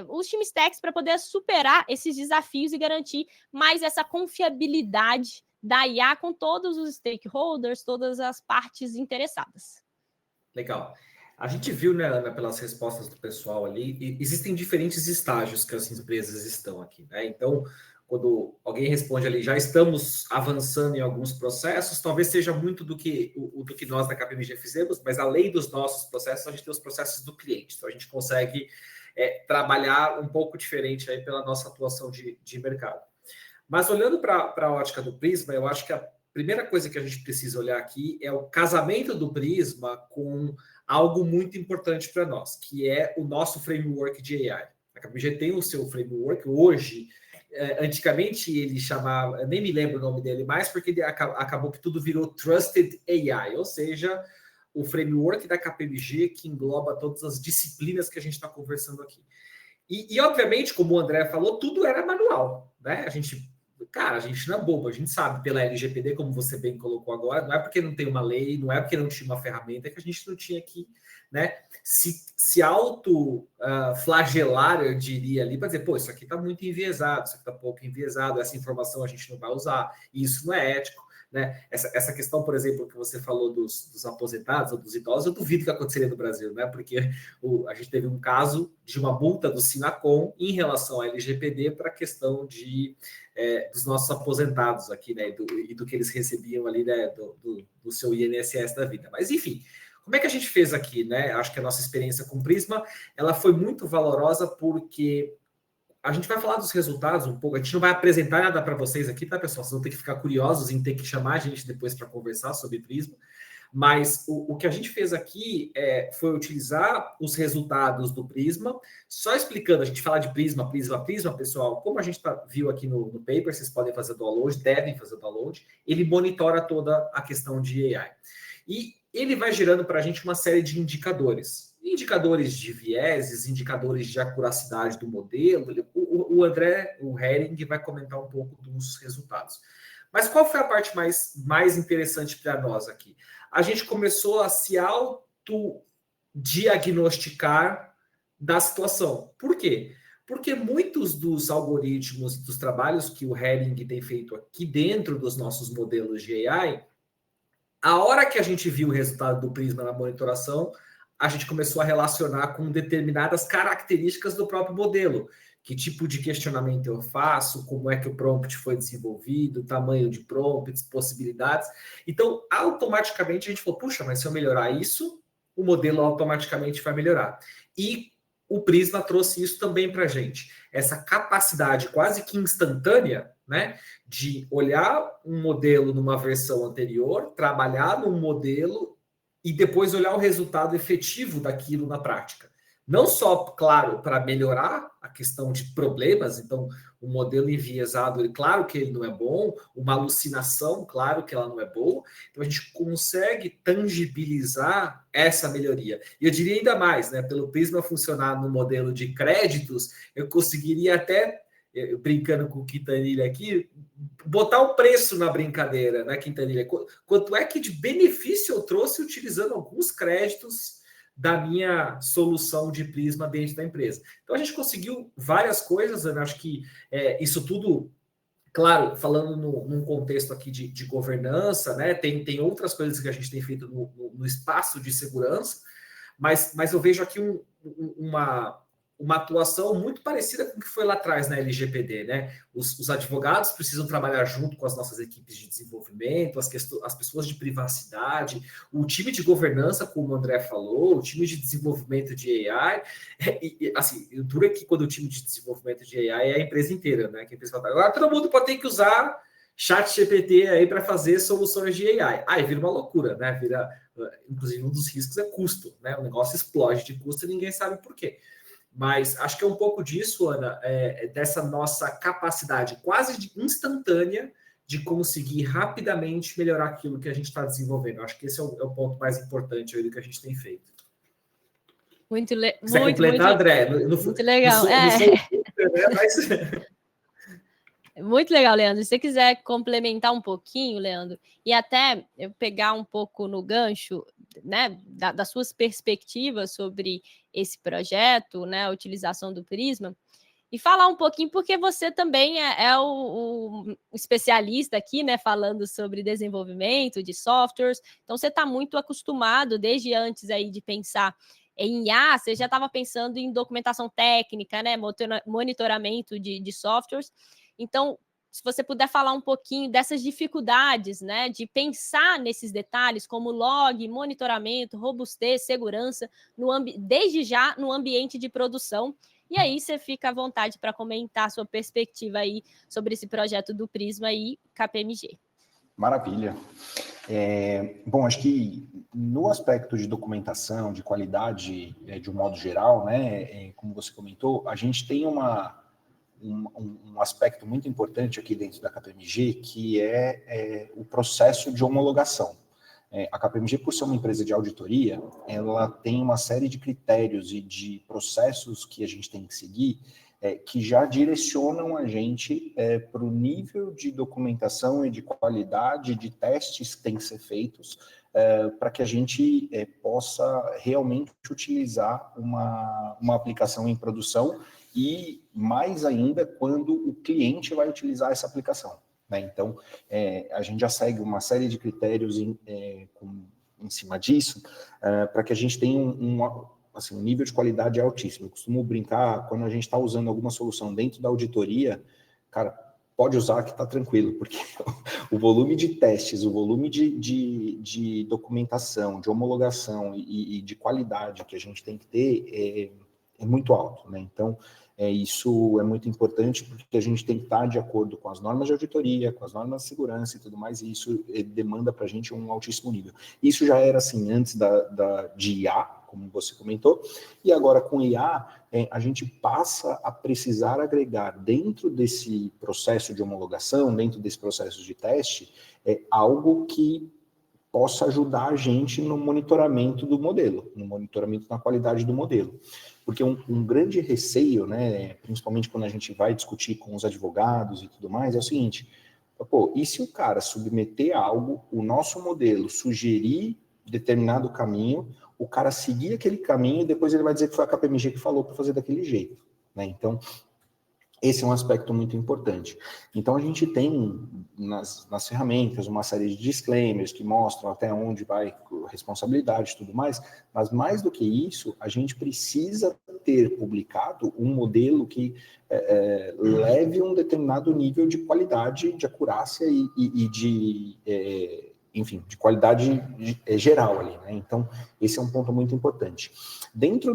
os times techs para poder superar esses desafios e garantir mais essa confiabilidade da IA com todos os stakeholders, todas as partes interessadas. Legal. A gente viu, né, Ana, pelas respostas do pessoal ali, existem diferentes estágios que as empresas estão aqui, né? Então, quando alguém responde ali, já estamos avançando em alguns processos, talvez seja muito do que nós da KPMG fizemos, mas além dos nossos processos, a gente tem os processos do cliente. Então, a gente consegue trabalhar um pouco diferente aí pela nossa atuação de mercado. Mas olhando para a ótica do Prisma, eu acho que a primeira coisa que a gente precisa olhar aqui é o casamento do Prisma com algo muito importante para nós, que é o nosso framework de AI. A KPMG tem o seu framework hoje. Antigamente ele chamava, nem me lembro o nome dele mais, porque ele acabou que tudo virou Trusted AI, ou seja, o framework da KPMG que engloba todas as disciplinas que a gente está conversando aqui. E obviamente, como o André falou, tudo era manual, né? A gente não é bobo, a gente sabe pela LGPD, como você bem colocou agora, não é porque não tem uma lei, não é porque não tinha uma ferramenta, é que a gente não tinha aqui, né? Se auto-flagelar, eu diria ali, para dizer, pô, isso aqui está muito enviesado, isso aqui está pouco enviesado, essa informação a gente não vai usar, e isso não é ético, né? Essa questão, por exemplo, que você falou dos aposentados ou dos idosos, eu duvido que aconteceria no Brasil, né? Porque a gente teve um caso de uma multa do Sinacom em relação à LGPD para a questão dos nossos aposentados aqui, né? E do que eles recebiam ali, né? Do seu INSS da vida. Mas, enfim, como é que a gente fez aqui, né? Acho que a nossa experiência com o Prisma, ela foi muito valorosa porque a gente vai falar dos resultados um pouco, a gente não vai apresentar nada para vocês aqui, tá, pessoal? Vocês vão ter que ficar curiosos em ter que chamar a gente depois para conversar sobre Prisma, mas o que a gente fez aqui foi utilizar os resultados do Prisma, só explicando, a gente fala de Prisma, pessoal, como a gente viu aqui no paper, vocês podem fazer download, devem fazer download, ele monitora toda a questão de AI. E ele vai gerando para a gente uma série de indicadores de vieses, indicadores de acuracidade do modelo. O André, o Hering, vai comentar um pouco dos resultados. Mas qual foi a parte mais interessante para nós aqui? A gente começou a se autodiagnosticar da situação. Por quê? Porque muitos dos algoritmos, dos trabalhos que o Hering tem feito aqui dentro dos nossos modelos de AI, a hora que a gente viu o resultado do Prisma na monitoração, a gente começou a relacionar com determinadas características do próprio modelo. Que tipo de questionamento eu faço, como é que o prompt foi desenvolvido, tamanho de prompts, possibilidades. Então, automaticamente a gente falou, puxa, mas se eu melhorar isso, o modelo automaticamente vai melhorar. E o Prisma trouxe isso também para a gente. Essa capacidade quase que instantânea, né, de olhar um modelo numa versão anterior, trabalhar num modelo e depois olhar o resultado efetivo daquilo na prática. Não só, claro, para melhorar a questão de problemas, então, o modelo enviesado, claro que ele não é bom, uma alucinação, claro que ela não é boa, então a gente consegue tangibilizar essa melhoria. E eu diria ainda mais, né, pelo Prisma funcionar no modelo de créditos, eu conseguiria até brincando com o Quintanilha aqui, botar o preço na brincadeira, né, Quintanilha? Quanto é que de benefício eu trouxe utilizando alguns créditos da minha solução de Prisma dentro da empresa? Então, a gente conseguiu várias coisas, Ana, acho que isso tudo, claro, falando num contexto aqui de governança, né, tem outras coisas que a gente tem feito no espaço de segurança, mas eu vejo aqui uma atuação muito parecida com o que foi lá atrás na LGPD, né? Os advogados precisam trabalhar junto com as nossas equipes de desenvolvimento, as pessoas de privacidade, o time de governança, como o André falou, o time de desenvolvimento de AI, assim, o duro é que quando o time de desenvolvimento de AI é a empresa inteira, né? Que a empresa fala, agora todo mundo pode ter que usar ChatGPT aí para fazer soluções de AI. Aí vira uma loucura, né? Inclusive, um dos riscos é custo, né? O negócio explode de custo e ninguém sabe por quê. Mas acho que é um pouco disso, Ana, dessa nossa capacidade quase instantânea de conseguir rapidamente melhorar aquilo que a gente está desenvolvendo. Acho que esse é o ponto mais importante aí do que a gente tem feito. Você completar, André? Muito legal. Muito legal, Leandro. Se você quiser complementar um pouquinho, Leandro, e até eu pegar um pouco no gancho, né, das suas perspectivas sobre esse projeto, né, a utilização do Prisma, e falar um pouquinho, porque você também é o especialista aqui, né, falando sobre desenvolvimento de softwares, então você está muito acostumado, desde antes aí de pensar em IA, você já estava pensando em documentação técnica, né, monitoramento de softwares. Então, se você puder falar um pouquinho dessas dificuldades, né, de pensar nesses detalhes, como log, monitoramento, robustez, segurança, desde já no ambiente de produção. E aí você fica à vontade para comentar a sua perspectiva aí sobre esse projeto do Prisma e KPMG. Maravilha. Bom, acho que no aspecto de documentação, de qualidade, de um modo geral, né, como você comentou, a gente tem um aspecto muito importante aqui dentro da KPMG, que é o processo de homologação. A KPMG, por ser uma empresa de auditoria, ela tem uma série de critérios e de processos que a gente tem que seguir, que já direcionam a gente para o nível de documentação e de qualidade de testes que tem que ser feitos para que a gente possa realmente utilizar uma aplicação em produção e, mais ainda, quando o cliente vai utilizar essa aplicação. Né? Então, a gente já segue uma série de critérios em cima disso para que a gente tenha um nível de qualidade altíssimo. Eu costumo brincar, quando a gente está usando alguma solução dentro da auditoria, cara, pode usar que está tranquilo, porque o volume de testes, o volume de documentação, de homologação e de qualidade que a gente tem que ter é muito alto, né? Então, isso é muito importante porque a gente tem que estar de acordo com as normas de auditoria, com as normas de segurança e tudo mais, e isso demanda para a gente um altíssimo nível. Isso já era assim antes de IA, como você comentou, e agora com IA, a gente passa a precisar agregar dentro desse processo de homologação, dentro desse processo de teste, algo que possa ajudar a gente no monitoramento do modelo, no monitoramento da qualidade do modelo. Porque um grande receio, né, principalmente quando a gente vai discutir com os advogados e tudo mais, é o seguinte, e se o cara submeter algo, o nosso modelo sugerir determinado caminho, o cara seguir aquele caminho e depois ele vai dizer que foi a KPMG que falou para fazer daquele jeito, né? Então, esse é um aspecto muito importante. Então, a gente tem nas ferramentas uma série de disclaimers que mostram até onde vai a responsabilidade e tudo mais, mas mais do que isso, a gente precisa ter publicado um modelo que leve um determinado nível de qualidade, de acurácia e de qualidade geral ali, né? Então, esse é um ponto muito importante. Dentro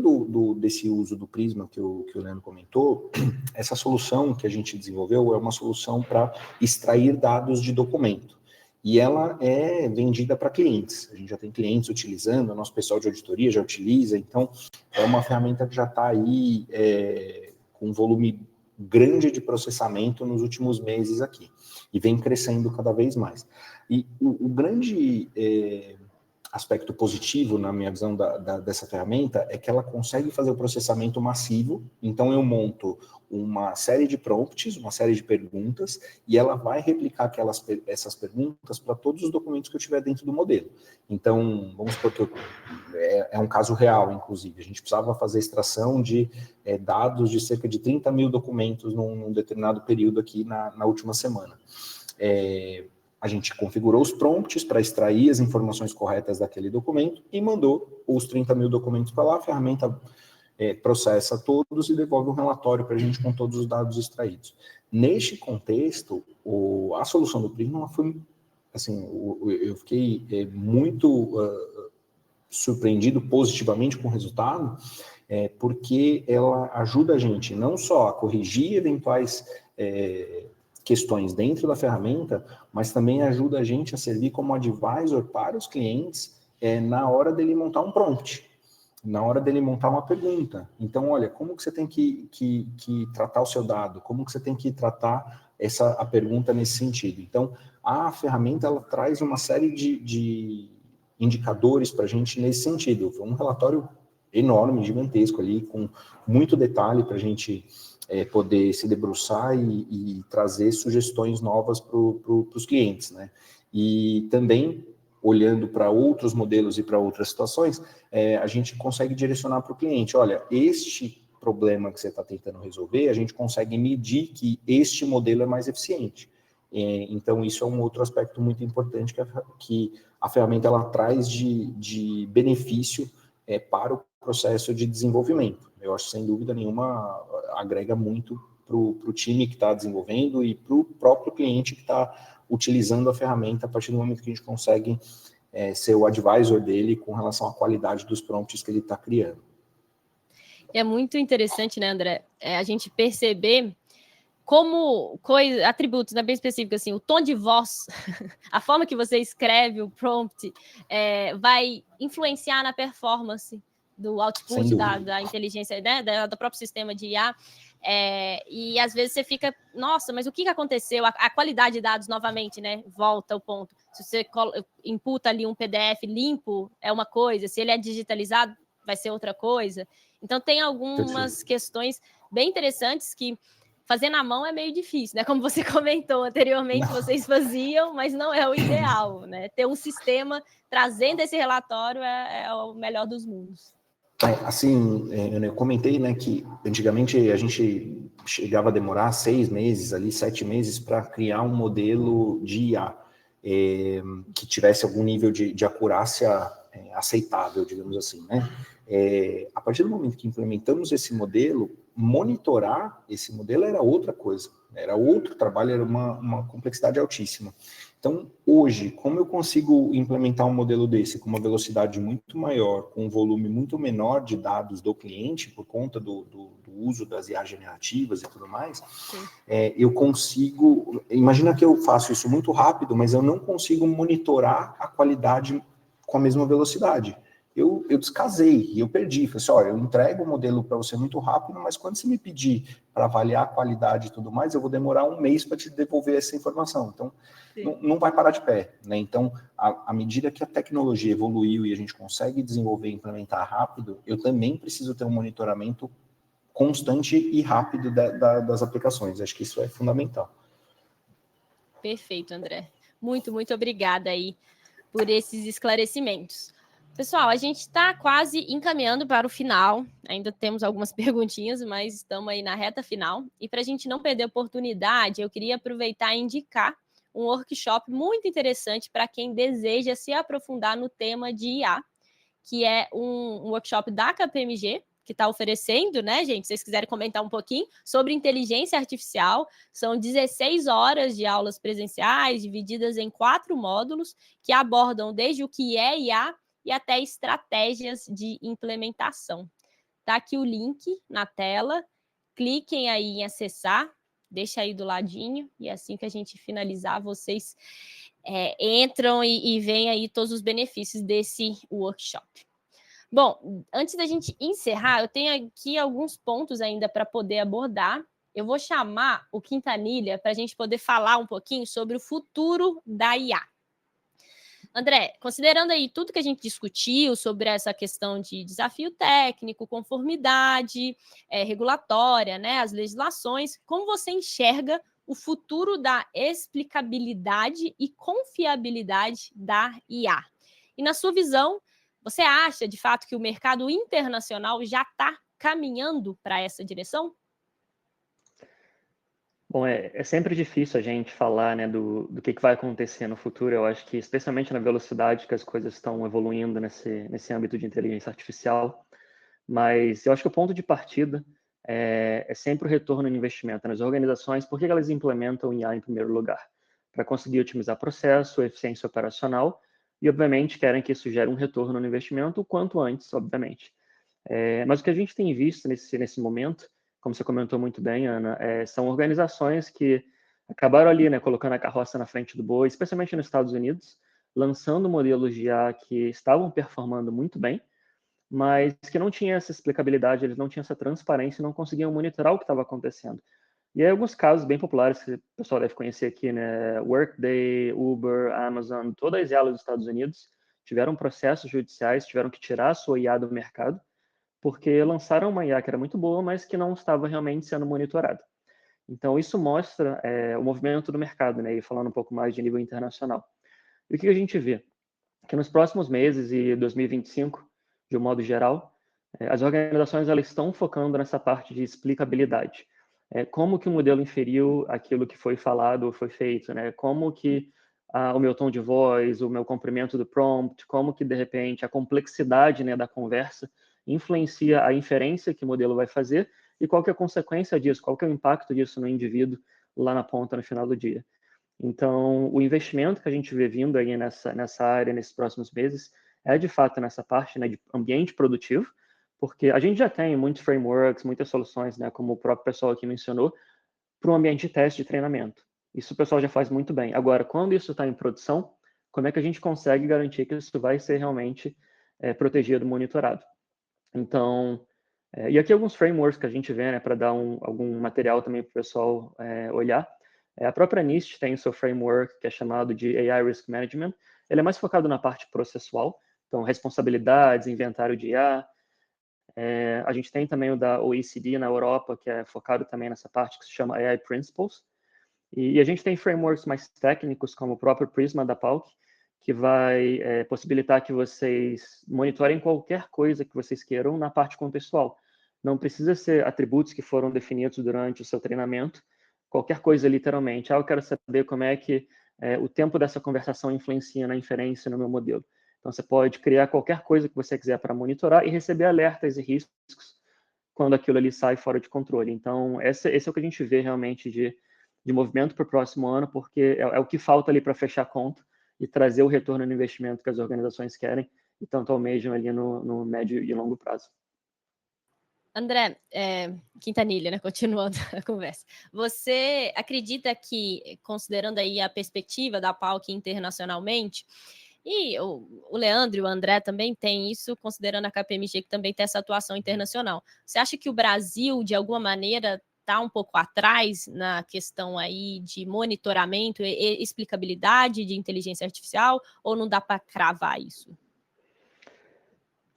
desse uso do Prisma que o Leandro comentou, essa solução que a gente desenvolveu é uma solução para extrair dados de documento. E ela é vendida para clientes. A gente já tem clientes utilizando, o nosso pessoal de auditoria já utiliza, então é uma ferramenta que já está aí com um volume grande de processamento nos últimos meses aqui. E vem crescendo cada vez mais. E aspecto positivo, na minha visão, dessa ferramenta, é que ela consegue fazer o processamento massivo. Então, eu monto uma série de prompts, uma série de perguntas, e ela vai replicar essas perguntas para todos os documentos que eu tiver dentro do modelo. Então, vamos supor que é um caso real, inclusive. A gente precisava fazer extração de dados de cerca de 30 mil documentos num determinado período aqui na última semana. A gente configurou os prompts para extrair as informações corretas daquele documento e mandou os 30 mil documentos para lá, a ferramenta processa todos e devolve um relatório para a gente com todos os dados extraídos. Neste contexto, a solução do Prisma foi, assim, eu fiquei muito surpreendido positivamente com o resultado, porque ela ajuda a gente não só a corrigir eventuais questões dentro da ferramenta, mas também ajuda a gente a servir como advisor para os clientes na hora dele montar um prompt, na hora dele montar uma pergunta. Então, olha, como que você tem que tratar o seu dado? Como que você tem que tratar a pergunta nesse sentido? Então, a ferramenta, ela traz uma série de indicadores para a gente nesse sentido. Foi um relatório enorme, gigantesco ali, com muito detalhe para a gente poder se debruçar e trazer sugestões novas para os clientes, né? E também, olhando para outros modelos e para outras situações, a gente consegue direcionar para o cliente, olha, este problema que você está tentando resolver, a gente consegue medir que este modelo é mais eficiente. Então, isso é um outro aspecto muito importante que a ferramenta ela traz de benefício para o processo de desenvolvimento. Eu acho, sem dúvida nenhuma, agrega muito para o time que está desenvolvendo e para o próprio cliente que está utilizando a ferramenta a partir do momento que a gente consegue ser o advisor dele com relação à qualidade dos prompts que ele está criando. É muito interessante, né, André, a gente perceber como atributos, né, bem específicos, assim, o tom de voz, a forma que você escreve o prompt vai influenciar na performance do output da inteligência, né, do próprio sistema de IA. E às vezes você fica, nossa, mas o que aconteceu? A qualidade de dados, novamente, né, volta ao ponto. Se você imputa ali um PDF limpo, é uma coisa, se ele é digitalizado, vai ser outra coisa. Então, tem algumas questões bem interessantes que fazer na mão é meio difícil, né? Como você comentou anteriormente, vocês faziam, mas não é o ideal, né? Ter um sistema trazendo esse relatório é o melhor dos mundos. Assim, eu comentei, né, que antigamente a gente chegava a demorar 6 meses, ali 7 meses, para criar um modelo de IA que tivesse algum nível de acurácia aceitável, digamos assim, né? A partir do momento que implementamos esse modelo, monitorar esse modelo era outra coisa, era outro trabalho, era uma complexidade altíssima. Então, hoje, como eu consigo implementar um modelo desse com uma velocidade muito maior, com um volume muito menor de dados do cliente, por conta do uso das IA generativas e tudo mais, eu consigo... Imagina que eu faço isso muito rápido, mas eu não consigo monitorar a qualidade com a mesma velocidade. Eu descasei e eu perdi. Falei assim, olha, eu entrego o modelo para você muito rápido, mas quando você me pedir para avaliar a qualidade e tudo mais, eu vou demorar 1 mês para te devolver essa informação. Então, não vai parar de pé, né? Então, à medida que a tecnologia evoluiu e a gente consegue desenvolver e implementar rápido, eu também preciso ter um monitoramento constante e rápido das aplicações. Acho que isso é fundamental. Perfeito, André. Muito, muito obrigada aí por esses esclarecimentos. Pessoal, a gente está quase encaminhando para o final, ainda temos algumas perguntinhas, mas estamos aí na reta final. E para a gente não perder a oportunidade, eu queria aproveitar e indicar um workshop muito interessante para quem deseja se aprofundar no tema de IA, que é um workshop da KPMG, que está oferecendo, né, gente? Se vocês quiserem comentar um pouquinho sobre inteligência artificial, são 16 horas de aulas presenciais, divididas em 4 módulos, que abordam desde o que é IA e até estratégias de implementação. Tá aqui o link na tela, cliquem aí em acessar, deixa aí do ladinho, e assim que a gente finalizar, vocês entram e veem aí todos os benefícios desse workshop. Bom, antes da gente encerrar, eu tenho aqui alguns pontos ainda para poder abordar. Eu vou chamar o Quintanilha para a gente poder falar um pouquinho sobre o futuro da IA. André, considerando aí tudo que a gente discutiu sobre essa questão de desafio técnico, conformidade, regulatória, né, as legislações, como você enxerga o futuro da explicabilidade e confiabilidade da IA? E na sua visão, você acha, de fato, que o mercado internacional já está caminhando para essa direção? Bom, é sempre difícil a gente falar, né, do que vai acontecer no futuro. Eu acho que, especialmente na velocidade que as coisas estão evoluindo nesse âmbito de inteligência artificial, mas eu acho que o ponto de partida é sempre o retorno no investimento nas organizações. Por que elas implementam IA em primeiro lugar? Para conseguir otimizar processo, eficiência operacional e, obviamente, querem que isso gere um retorno no investimento o quanto antes, obviamente. Mas o que a gente tem visto nesse momento, como você comentou muito bem, Ana, são organizações que acabaram ali, né, colocando a carroça na frente do boi, especialmente nos Estados Unidos, lançando modelos de IA que estavam performando muito bem, mas que não tinha essa explicabilidade, eles não tinham essa transparência e não conseguiam monitorar o que estava acontecendo. E aí alguns casos bem populares que o pessoal deve conhecer aqui, né, Workday, Uber, Amazon, todas elas dos Estados Unidos tiveram processos judiciais, tiveram que tirar a sua IA do mercado, porque lançaram uma IA que era muito boa, mas que não estava realmente sendo monitorada. Então, isso mostra o movimento do mercado, né? E falando um pouco mais de nível internacional. E o que a gente vê? Que nos próximos meses e 2025, de um modo geral, as organizações elas estão focando nessa parte de explicabilidade. Como que o modelo inferiu aquilo que foi falado ou foi feito, né? Como que o meu tom de voz, o meu comprimento do prompt, como que, de repente, a complexidade, né, da conversa influencia a inferência que o modelo vai fazer e qual que é a consequência disso, qual que é o impacto disso no indivíduo lá na ponta, no final do dia. Então, o investimento que a gente vê vindo aí nessa área, nesses próximos meses, é de fato nessa parte, né, de ambiente produtivo, porque a gente já tem muitos frameworks, muitas soluções, né, como o próprio pessoal aqui mencionou, para um ambiente de teste de treinamento. Isso o pessoal já faz muito bem. Agora, quando isso está em produção, como é que a gente consegue garantir que isso vai ser realmente protegido, monitorado? Então, e aqui alguns frameworks que a gente vê, né, para dar algum material também para o pessoal olhar. A própria NIST tem o seu framework, que é chamado de AI Risk Management. Ele é mais focado na parte processual, então responsabilidades, inventário de IA. A gente tem também o da OECD na Europa, que é focado também nessa parte que se chama AI Principles. E a gente tem frameworks mais técnicos, como o próprio Prisma da PALC, que vai possibilitar que vocês monitorem qualquer coisa que vocês queiram na parte contextual. Não precisa ser atributos que foram definidos durante o seu treinamento, qualquer coisa literalmente. Eu quero saber como é que o tempo dessa conversação influencia na inferência no meu modelo. Então, você pode criar qualquer coisa que você quiser para monitorar e receber alertas e riscos quando aquilo ali sai fora de controle. Então, esse é o que a gente vê realmente de movimento para o próximo ano, porque é o que falta ali para fechar a conta e trazer o retorno no investimento que as organizações querem e tanto almejam ali no médio e longo prazo. André, Quintanilha, né, continuando a conversa, você acredita que, considerando aí a perspectiva da PALC internacionalmente, e o Leandro e o André também têm isso, considerando a KPMG, que também tem essa atuação internacional, você acha que o Brasil, de alguma maneira, está um pouco atrás na questão aí de monitoramento e explicabilidade de inteligência artificial, ou não dá para cravar isso?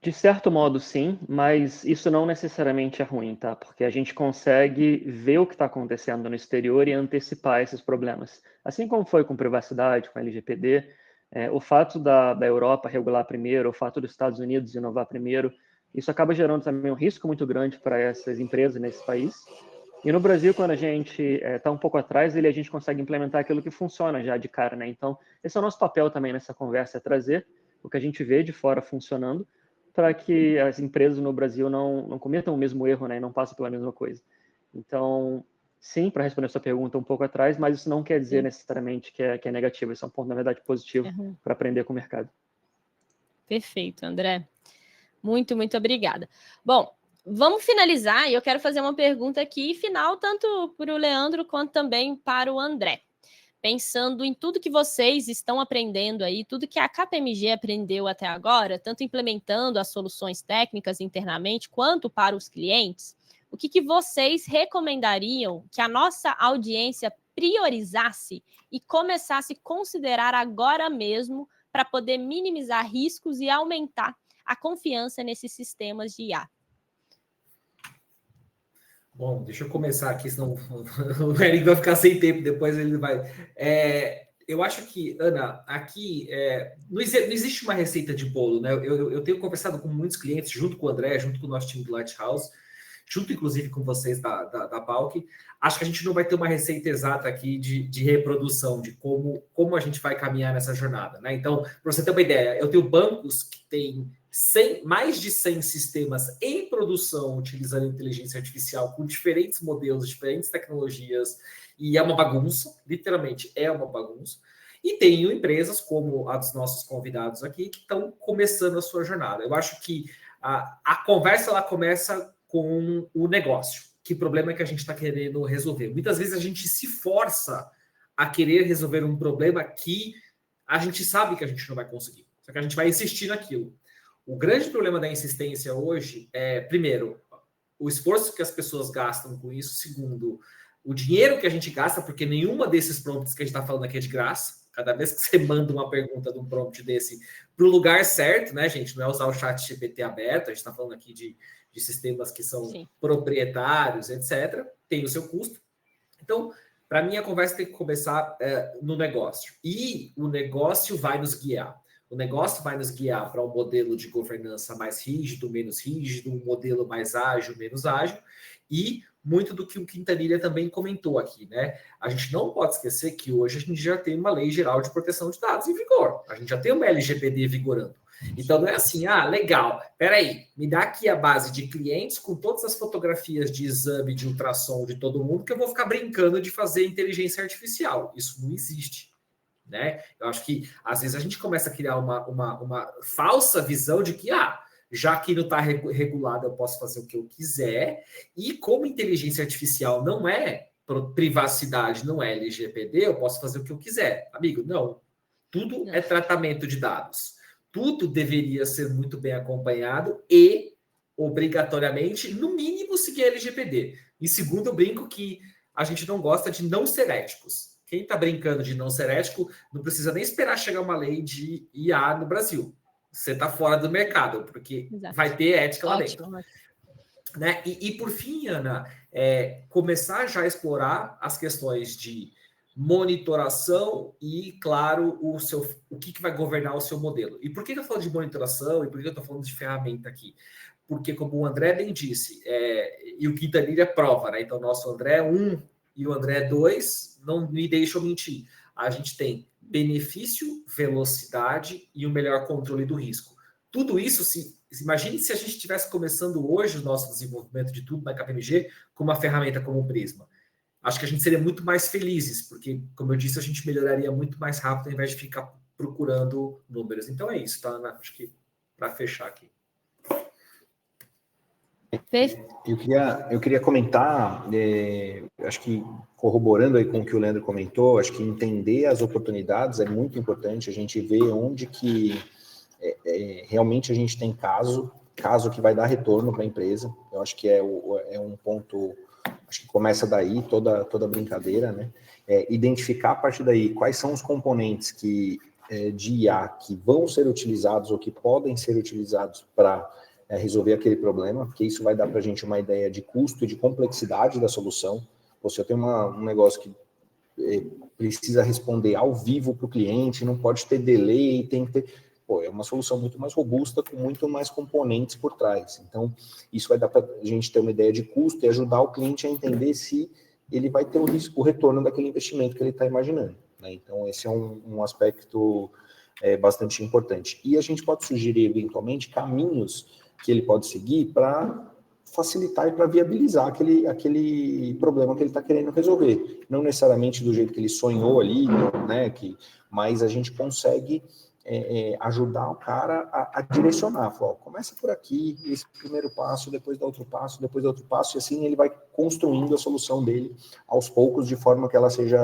De certo modo, sim, mas isso não necessariamente é ruim, tá? Porque a gente consegue ver o que está acontecendo no exterior e antecipar esses problemas. Assim como foi com privacidade, com a LGPD, o fato da Europa regular primeiro, o fato dos Estados Unidos inovar primeiro, isso acaba gerando também um risco muito grande para essas empresas nesse país. E no Brasil, quando a gente está um pouco atrás, a gente consegue implementar aquilo que funciona já de cara, né? Então, esse é o nosso papel também nessa conversa, é trazer o que a gente vê de fora funcionando, para que as empresas no Brasil não cometam o mesmo erro, né, e não passem pela mesma coisa. Então, sim, para responder a sua pergunta um pouco atrás, mas isso não quer dizer necessariamente que é negativo, isso é um ponto, na verdade, positivo para aprender com o mercado. Perfeito, André. Muito, muito obrigada. Bom, vamos finalizar e eu quero fazer uma pergunta aqui final, tanto para o Leandro quanto também para o André. Pensando em tudo que vocês estão aprendendo aí, tudo que a KPMG aprendeu até agora, tanto implementando as soluções técnicas internamente, quanto para os clientes, o que vocês recomendariam que a nossa audiência priorizasse e começasse a considerar agora mesmo para poder minimizar riscos e aumentar a confiança nesses sistemas de IA? Bom, deixa eu começar aqui, senão o Eric vai ficar sem tempo, depois ele vai. Eu acho que, Ana, aqui não existe uma receita de bolo, né? Eu tenho conversado com muitos clientes, junto com o André, junto com o nosso time do Lighthouse, junto inclusive com vocês da PALC. Acho que a gente não vai ter uma receita exata aqui de reprodução, de como a gente vai caminhar nessa jornada, né? Então, para você ter uma ideia, eu tenho bancos que têm mais de 100 sistemas em produção utilizando inteligência artificial com diferentes modelos, diferentes tecnologias, e é uma bagunça, literalmente é uma bagunça. E tenho empresas como a dos nossos convidados aqui que estão começando a sua jornada. Eu acho que a conversa ela começa com o negócio. Que problema é que a gente está querendo resolver? Muitas vezes a gente se força a querer resolver um problema que a gente sabe que a gente não vai conseguir. Só que a gente vai insistir naquilo. O grande problema da insistência hoje é, primeiro, o esforço que as pessoas gastam com isso. Segundo, o dinheiro que a gente gasta, porque nenhuma desses prompts que a gente está falando aqui é de graça. Cada vez que você manda uma pergunta de um prompt desse para o lugar certo, né, gente? Não é usar o chat GPT aberto, a gente está falando aqui de sistemas que são Sim. proprietários, etc. Tem o seu custo. Então, para mim, a conversa tem que começar no negócio. E o negócio vai nos guiar. O negócio vai nos guiar para um modelo de governança mais rígido, menos rígido, um modelo mais ágil, menos ágil, e muito do que o Quintanilha também comentou aqui, né? A gente não pode esquecer que hoje a gente já tem uma lei geral de proteção de dados em vigor. A gente já tem uma LGPD vigorando. Então não é assim, legal, peraí, me dá aqui a base de clientes com todas as fotografias de exame de ultrassom de todo mundo que eu vou ficar brincando de fazer inteligência artificial. Isso não existe. Né? Eu acho que às vezes a gente começa a criar uma falsa visão de que já que não está regulado, eu posso fazer o que eu quiser, e como inteligência artificial não é privacidade, não é LGPD, eu posso fazer o que eu quiser. Amigo, não. Tudo é tratamento de dados. Tudo deveria ser muito bem acompanhado e, obrigatoriamente, no mínimo, seguir a LGPD. Em segundo, eu brinco que a gente não gosta de não ser éticos. Quem está brincando de não ser ético não precisa nem esperar chegar uma lei de IA no Brasil. Você está fora do mercado, porque Exato. Vai ter ética lá dentro. Né? E por fim, Ana, começar já a explorar as questões de monitoração e, claro, o que vai governar o seu modelo. E por que eu falo de monitoração e por que eu estou falando de ferramenta aqui? Porque, como o André bem disse, e o Quintanilha prova, né? Então, nosso André 1 e o André 2, não me deixam mentir. A gente tem benefício, velocidade e o melhor controle do risco. Tudo isso, imagine se a gente estivesse começando hoje o nosso desenvolvimento de tudo na KPMG com uma ferramenta como o Prisma. Acho que a gente seria muito mais felizes, porque, como eu disse, a gente melhoraria muito mais rápido ao invés de ficar procurando números. Então é isso, tá, Ana? Acho que para fechar aqui. Eu queria comentar, acho que corroborando aí com o que o Leandro comentou, acho que entender as oportunidades é muito importante, a gente vê onde que realmente a gente tem caso que vai dar retorno para a empresa. Eu acho que é um ponto, acho que começa daí toda a brincadeira, né? Identificar a partir daí quais são os componentes de IA que vão ser utilizados ou que podem ser utilizados para resolver aquele problema, porque isso vai dar para a gente uma ideia de custo e de complexidade da solução. Você tem um negócio que precisa responder ao vivo para o cliente, não pode ter delay, tem que ter... é uma solução muito mais robusta, com muito mais componentes por trás. Então, isso vai dar para a gente ter uma ideia de custo e ajudar o cliente a entender se ele vai ter o retorno daquele investimento que ele está imaginando. Né? Então, esse é um aspecto bastante importante. E a gente pode sugerir, eventualmente, caminhos que ele pode seguir para facilitar e para viabilizar aquele problema que ele está querendo resolver. Não necessariamente do jeito que ele sonhou ali, né? Mas a gente consegue ajudar o cara a direcionar. Falar, começa por aqui, esse primeiro passo, depois dá outro passo, depois dá outro passo, e assim ele vai construindo a solução dele aos poucos, de forma que ela seja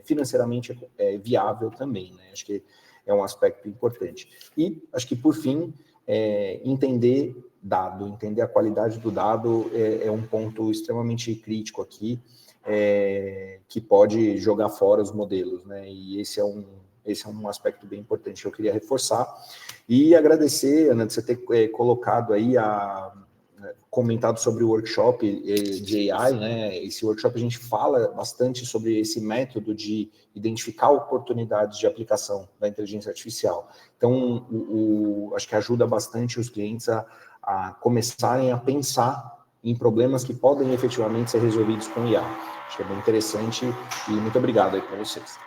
financeiramente viável também. Né? Acho que é um aspecto importante. E acho que, por fim, entender a qualidade do dado é um ponto extremamente crítico aqui, que pode jogar fora os modelos, né? E esse é esse é um aspecto bem importante que eu queria reforçar. E agradecer, Ana, de você ter colocado aí comentado sobre o workshop de AI, né? Esse workshop a gente fala bastante sobre esse método de identificar oportunidades de aplicação da inteligência artificial. Então, acho que ajuda bastante os clientes a começarem a pensar em problemas que podem efetivamente ser resolvidos com IA. Acho que é bem interessante e muito obrigado aí para vocês.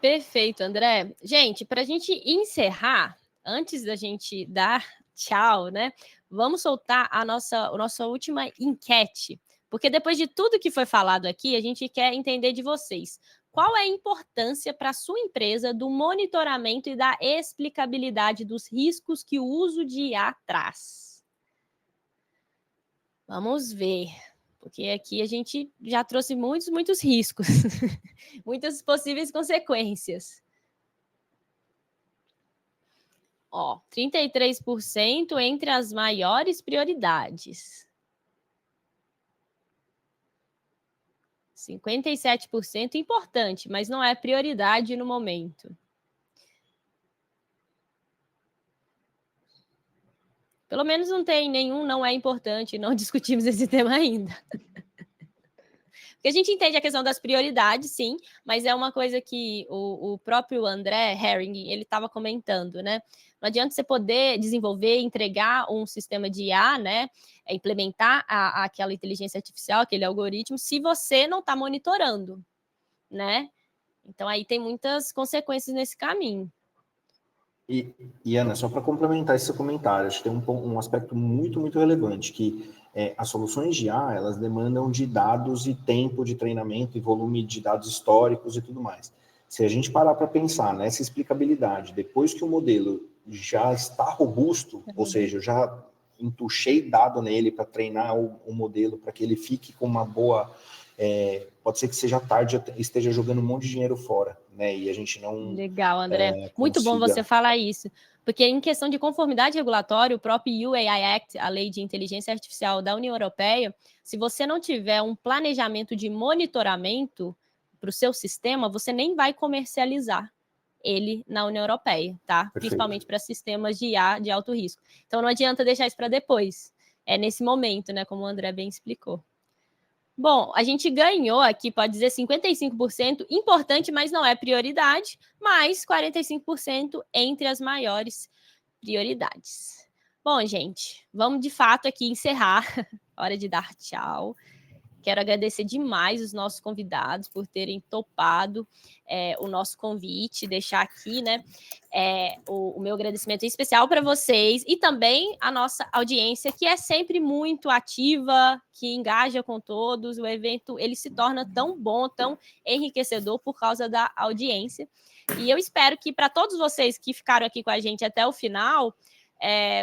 Perfeito, André. Gente, para a gente encerrar, antes da gente dar tchau, né? Vamos soltar a nossa última enquete, porque depois de tudo que foi falado aqui, a gente quer entender de vocês. Qual é a importância para a sua empresa do monitoramento e da explicabilidade dos riscos que o uso de IA traz? Vamos ver, porque aqui a gente já trouxe muitos riscos, muitas possíveis consequências. Ó, 33% entre as maiores prioridades. 57% importante, mas não é prioridade no momento. Pelo menos não tem nenhum não é importante, não discutimos esse tema ainda. Porque a gente entende a questão das prioridades, sim, mas é uma coisa que o próprio André Herring, ele estava comentando, né? Não adianta você poder desenvolver, entregar um sistema de IA, né? Implementar aquela inteligência artificial, aquele algoritmo, se você não está monitorando, né? Então, aí tem muitas consequências nesse caminho. E Ana, só para complementar esse seu comentário, acho que tem um aspecto muito relevante, que as soluções de IA, elas demandam de dados e tempo de treinamento e volume de dados históricos e tudo mais. Se a gente parar para pensar nessa explicabilidade, depois que o modelo já está robusto, ou seja, eu já entuchei dado nele para treinar o modelo, para que ele fique com uma boa... pode ser que seja tarde, esteja jogando um monte de dinheiro fora, né? E a gente não... Legal, André. Muito bom você falar isso. Porque em questão de conformidade regulatória, o próprio UAI Act, a Lei de Inteligência Artificial da União Europeia, se você não tiver um planejamento de monitoramento para o seu sistema, você nem vai comercializar ele na União Europeia, tá? Perfeito. Principalmente para sistemas de IA de alto risco. Então, não adianta deixar isso para depois. É nesse momento, né? Como o André bem explicou. Bom, a gente ganhou aqui, pode dizer 55%, importante, mas não é prioridade, mas 45% entre as maiores prioridades. Bom, gente, vamos de fato aqui encerrar. Hora de dar tchau. Quero agradecer demais os nossos convidados por terem topado o nosso convite, deixar aqui, né, o meu agradecimento especial para vocês e também a nossa audiência, que é sempre muito ativa, que engaja com todos. O evento, ele se torna tão bom, tão enriquecedor por causa da audiência. E eu espero que para todos vocês que ficaram aqui com a gente até o final,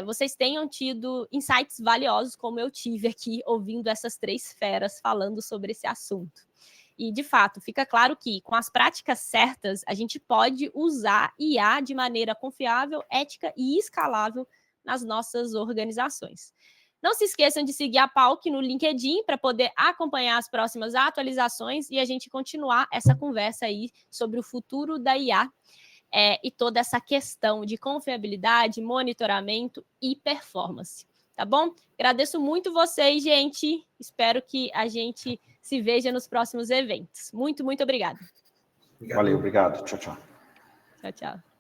vocês tenham tido insights valiosos, como eu tive aqui, ouvindo essas três feras falando sobre esse assunto. E, de fato, fica claro que, com as práticas certas, a gente pode usar IA de maneira confiável, ética e escalável nas nossas organizações. Não se esqueçam de seguir a PALC no LinkedIn para poder acompanhar as próximas atualizações e a gente continuar essa conversa aí sobre o futuro da IA. E toda essa questão de confiabilidade, monitoramento e performance, tá bom? Agradeço muito vocês, gente. Espero que a gente se veja nos próximos eventos. Muito obrigada. Valeu, obrigado. Tchau, tchau. Tchau, tchau.